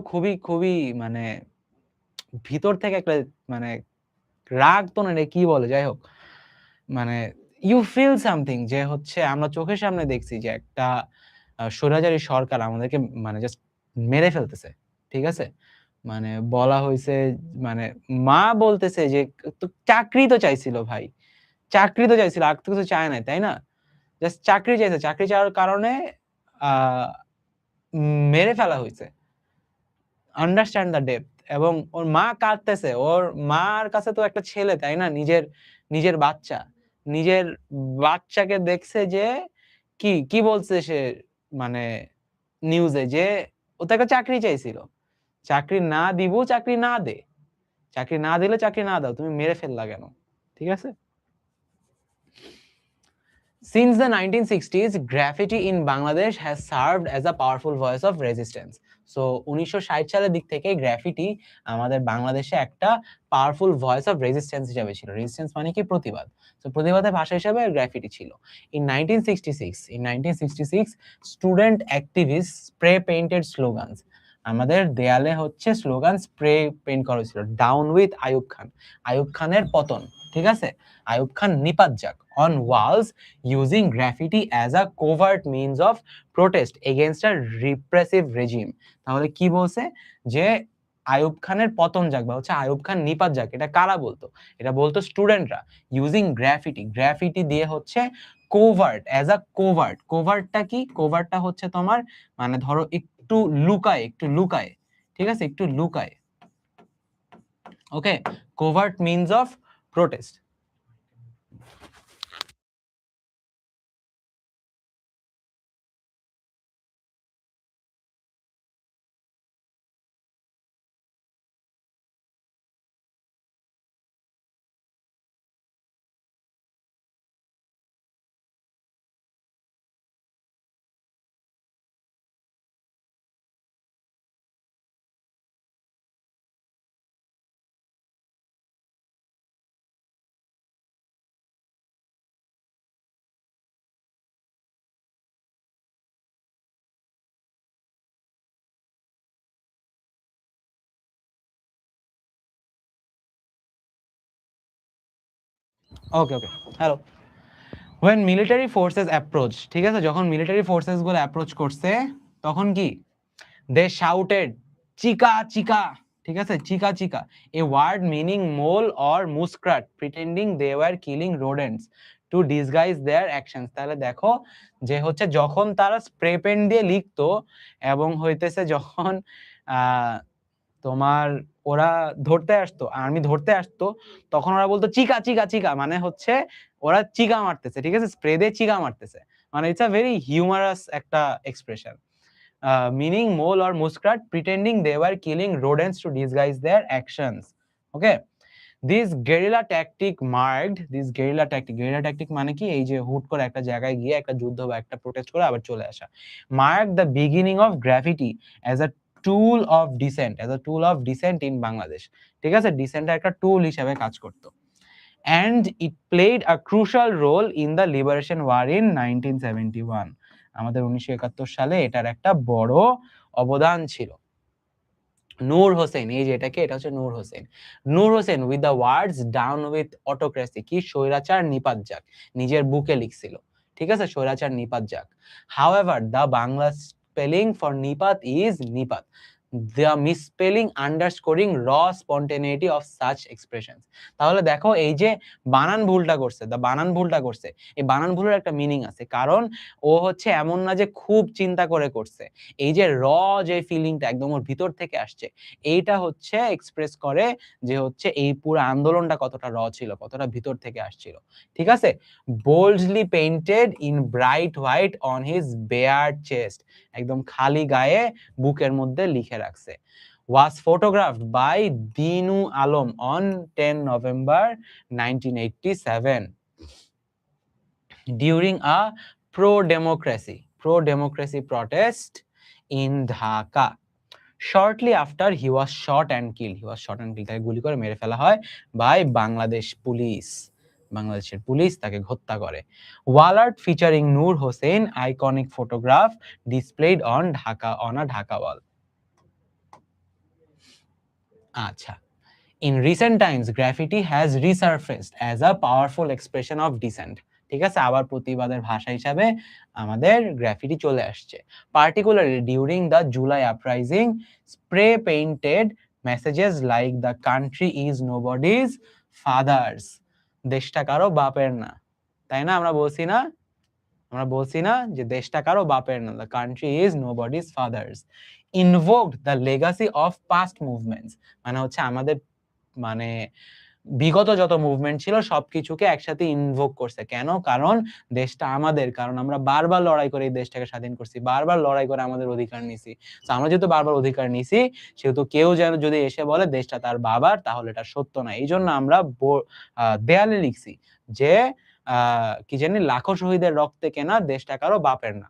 Speaker 1: খুবই মানে ভিতর থেকে একটা মানে রাগ তো না, এটা কি বলে? যাই হোক। মানে you feel something যে হচ্ছে আমরা চোখের সামনে দেখছি যে একটা স্বৈরাচারী সরকার আমাদেরকে মানে জাস্ট মেরে ফেলতেছে। ঠিক আছে? মানে বলা হইছে মানে মা বলতেছে যে তো চাকরি তো চাইছিল ভাই। চাকরি তো চাইছিল। আর তো কিছু চায় নাই, তাই না? জাস্ট চাকরি চাইছে। চাকরি চাওয়ার কারণে আ মেরে ফেলা হইছে। আন্ডারস্ট্যান্ড দ্য ডেপথ এবং ওর মা কাঁদতেছে। ওর মার কাছে তো একটা ছেলে, তাই না? নিজের বাচ্চা। নিজের বাচ্চাকে দেখছে যে কি বলছে সে মানে নিউজে যে ও তো একটা চাকরি চাইছিল। চাকরি না দিবু, চাকরি না দে। চাকরি না দিলে চাকরি না দাও। তুমি মেরে ফেললা কেন? ঠিক আছে? Since the 1960s, graffiti in Bangladesh has served as a powerful voice of resistance. So 1960 সালের দিক থেকে গ্রাফিটি আমাদের বাংলাদেশে একটা পাওয়ারফুল ভয়েস অফ রেজিস্ট্যান্স হিসেবে ছিল। রেজিস্ট্যান্স মানে কি? প্রতিবাদ। সো প্রতিবাদের ভাষা হিসেবে গ্রাফিটি ছিল। In 1966, student activists spray painted slogans. আমাদের দেয়ালে হচ্ছে স্লোগান স্প্রে পেইন্ট করা হয়েছিল। Down with Ayub Khan. আইয়ুব খানের পতন। ঠিক আছে? আইয়ুব খান নিপাত যাক। On walls using graffiti as a covert means of protest against a repressive regime. তাহলে কি বলছে? যে আইয়ুব খানের পতন যাক বা হচ্ছে আইয়ুব খান নিপাত যাক। এটা কারা বলতো? এটা বলতো স্টুডেন্টরা। Using graffiti. গ্রাফিটি দিয়ে হচ্ছে কোভার্ট, অ্যাজ আ কোভার্ট। কোভার্টটা কি? কোভার্টটা হচ্ছে তোমার মানে ধরো একটু লুকায়। ঠিক আছে? একটু লুকায়। Okay? Covert means of protest. Okay, hello. When military forces approach, ঠিক আছে? যখন মিলিটারি ফোর্সেস গুলো অ্যাপ্রোচ করছে তখন কি? They shouted চিকা চিকা। ঠিক আছে? চিকা চিকা। A word meaning mole or muskrat pretending they were killing rodents to disguise their actions. তাহলে দেখো যে হচ্ছে যখন তারা স্প্রে পেন দিয়ে লিখতো এবং হইতেছে যখন আ তোমার ওরা ধরতে আসতো, আর্মি ধরতে আসতো, তখন ওরা বলতো চিকা, চিকা, চিকা। মানে হচ্ছে ওরা চিকা মারতেছে। ঠিক আছে? স্প্রে দিয়ে চিকা মারতেছে। মানে ইটস আ ভেরি হিউমারাস একটা expression. Meaning mole or muskrat pretending they were killing rodents to disguise their actions. Okay? Guerrilla tactic মানে কি? এই যে হুট করে একটা জায়গায় গিয়ে একটা যুদ্ধ বা একটা প্রোটেস্ট করে আবার চলে আসা। Marked the beginning of graffiti as a tool of dissent in Bangladesh. ঠিক আছে? ডিসেন্টের একটা টুল হিসেবে কাজ করত। And it played a crucial role in the liberation war in 1971. আমাদের 1971 সালে এটার একটা বড় অবদান ছিল। নূর হোসেন, এই যে এটা হচ্ছে নূর হোসেন। নূর Hossain with the words down with autocracy, কি? স্বৈরাচার নিপাত যাক। নিজের বুকে লিখছিল। ঠিক আছে? স্বৈরাচার নিপাত যাক। However, the Bangla spelling for নিপাত is নিপাত। the misspelling, underscoring raw spontaneity of such expressions. তাহলে দেখো এই যে বানান ভুলটা করছে, বানান ভুলটা করছে, এই বানান ভুলের একটা মিনিং আছে, কারণ ও হচ্ছে এমন না যে খুব চিন্তা করে করছে, এই যে র যে ফিলিংটা একদম ওর ভিতর থেকে আসছে, এইটা হচ্ছে এক্সপ্রেস করে যে হচ্ছে এই পুরো আন্দোলনটা কতটা র ছিল, কতটা ভিতর থেকে আসছিল। ঠিক আছে, boldly painted in bright white on his bare chest, একদম খালি গায়ে বুকের মধ্যে লিখে রাখছে, was photographed by Dinu Alam on 10 November 1987 during a pro-democracy protest in Dhaka. Shortly after he was shot and killed, তাকে গুলি করে মেরে ফেলা হয় by বাংলাদেশ পুলিশ, বাংলাদেশের পুলিশ তাকে হত্যা করে। Wall art featuring Noor Hossain, iconic photograph displayed on a Dhaka wall. আচ্ছা, in recent times graffiti has resurfaced as a powerful expression of dissent. ঠিক আছে, আবার প্রতিবাদের ভাষা হিসাবে আমাদের গ্রাফিটি চলে আসছে, particularly during the July uprising. Spray painted messages like the country is nobody's fathers, দেশটা কারো বাপের না, তাই না? আমরা বলছি না যে দেশটা কারো বাপের না, the country is nobody's fathers. Invoked the legacy of past movements, মানে হচ্ছে আমাদের মানে বিগত যত মুভমেন্ট ছিল সবকিছুকে একসাথে ইনভোক করছে। কেন? কারণ দেশটা আমাদের, কারণ আমরা বারবার লড়াই করে এই দেশটাকে স্বাধীন করছি, বারবার লড়াই করে আমাদের অধিকার নিছি। তো আমরা যেহেতু বারবার অধিকার নিছি, সেহেতু কেউ যেন যদি এসে বলে দেশটা তার বাবার, তাহলে এটা সত্য না। এই জন্য আমরা দেয়ালে লিখছি যে কি জানি, লাখো শহীদের রক্তে কেনা দেশটা কারো বাপের না।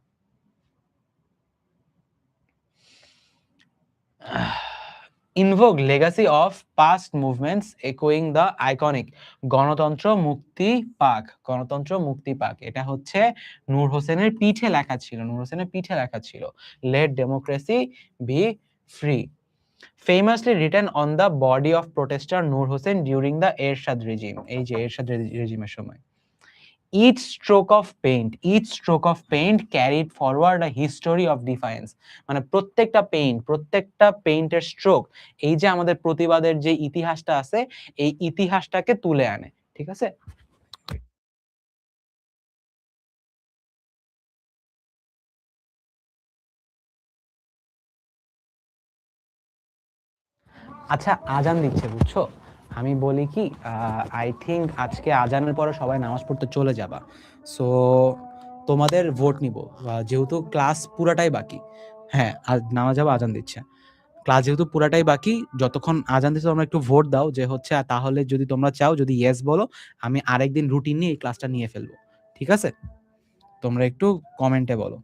Speaker 1: Invoke legacy of past movements echoing the iconic গণতন্ত্র মুক্তি পাক, গণতন্ত্র মুক্তি পাক, এটা হচ্ছে নূর হোসেনের পিঠে লেখা ছিল, let democracy be free, famously written on the body of protester Noor Hossain during the Ershad regime, এই যে এরশাদ রেজিমের সময়। Each stroke of paint carried forward a history of defiance, মানে প্রত্যেকটা পেইন্টের স্ট্রোক এই যে আমাদের প্রতিবাদের যে ইতিহাসটা আছে, এই ইতিহাসটাকে তুলে আনে। ঠিক আছে, আচ্ছা আজান দিচ্ছে বুঝছো, আমি বলি কি, আই থিঙ্ক আজকে আজানের পরে সবাই নামাজ পড়তে চলে যাবা, সো তোমাদের ভোট নিব, যেহেতু ক্লাস পুরাটাই বাকি। হ্যাঁ, আজ নামাজ যাবো, আজান দিচ্ছে, ক্লাস যেহেতু পুরাটাই বাকি, যতক্ষণ আজান দিচ্ছে তোমরা একটু ভোট দাও যে হচ্ছে, তাহলে যদি তোমরা চাও, যদি ইয়েস বলো, আমি আরেকদিন রুটিন নিয়ে এই ক্লাসটা নিয়ে ফেলবো। ঠিক আছে, তোমরা একটু কমেন্টে বলো।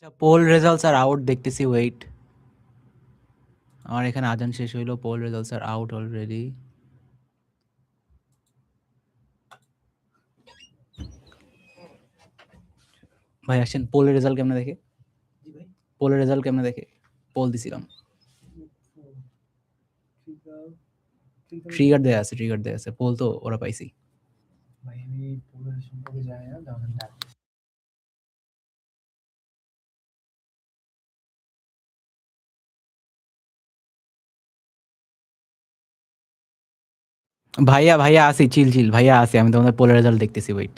Speaker 1: আচ্ছা, পোল রেজাল্টস আর আউট দেখতেছি, ওয়েট। আমার এখানে আজান শেষ হইলো, পোল রেজাল্টস আর আউট অলরেডি। ভাই আসেন, পোলের রেজাল্ট কেমনে দেখে? পোলের রেজাল্ট কেমনে দেখে? পোল দিছিলাম, ট্রিগার দেয়া আছে, ট্রিগার দেয়া আছে, পোল তো ওরা পাইছি। ভাইয়া ভাইয়া আসি, চিল চিল ভাইয়া আসি, আমি তোমাদের পোলের রেজাল্ট দেখতেছি, ওয়েট।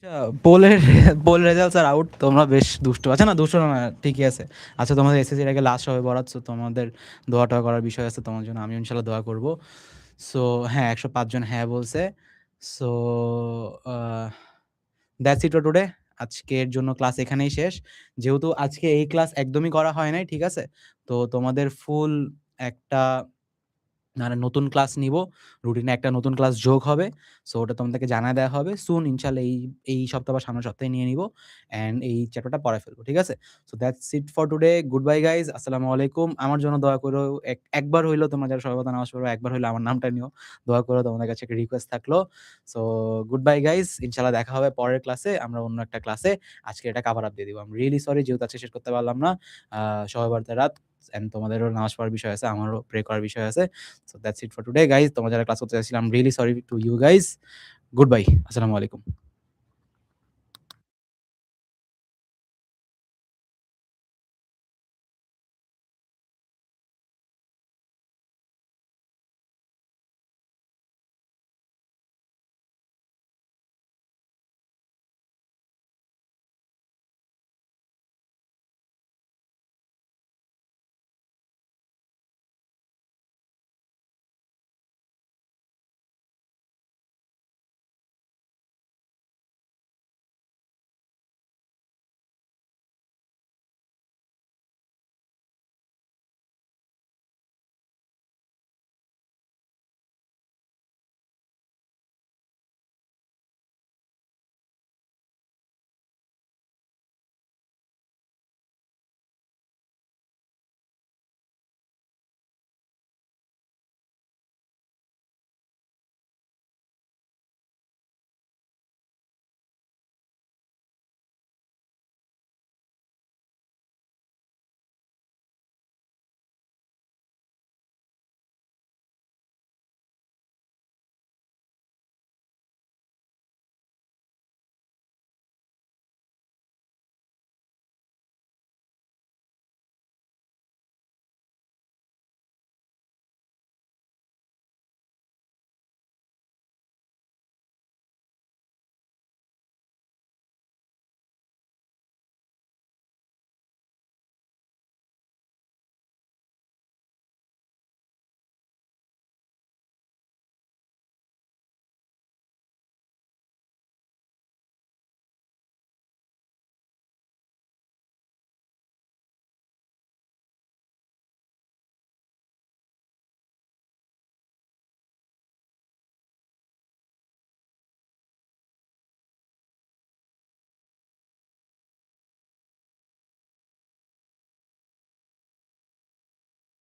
Speaker 1: আচ্ছা, পোলের পোল রেজাল্টস আর আউট, তোমরা বেশ দুষ্ট। আচ্ছা না, দুষ্ট না, ঠিকই আছে। আচ্ছা, তোমাদের এসএসসির আগে লাস্ট হবে বরাত, সো তোমাদের দোয়া টোয়া করার বিষয় আছে তোমার জন্য, আমি ইনশাল্লাহ দোয়া করব। সো হ্যাঁ, 105 জন হ্যাঁ বলছে। So that's it for today. আজকের জন্য ক্লাস এখানেই শেষ। যেহেতু আজকে এই ক্লাস একদমই করা হয় নাই, ঠিক আছে? তো তোমাদের ফুল একটা মানে নতুন ক্লাস নিব। রুটিনে একটা নতুন ক্লাস যোগ হবে। সো ওটা তোমাদেরকে জানায় দেয়া হবে। সুন ইনশাআল্লাহ এই সপ্তাহ বা সামনের সপ্তাহে নিয়ে নিব। অ্যান্ড এই চ্যাপ্টারটা পড়ায় ফেলবো। ঠিক আছে? So that's it for today. Good bye guys. আসসালামু আলাইকুম। আমার জন্য দোয়া করো। একবার হইলেও তোমরা যারা সবাই নামাজ পড়ো, একবার হইলেও আমার নামটা নিও। দোয়া করো, তোমাদের কাছে একটা রিকোয়েস্ট থাকলো। So good bye guys. ইনশাআল্লাহ দেখা হবে পরের ক্লাসে। আমরা অন্য একটা ক্লাসে আজকে এটা কভার আপ দিয়ে দিব। আই এম রিয়েলি সরি যেহেতু আজকে শেষ করতে পারলাম না। সবাই বাড়িতে রাত, অ্যান্ড তোমাদেরও নামাজ পড়ার বিষয় আছে, আমারও প্রে করার বিষয় আছে। So that's it for today, guys. তোমরা যারা ক্লাস করতে চাইছিলাম, I'm really sorry to you guys. Goodbye. Assalamu alaikum.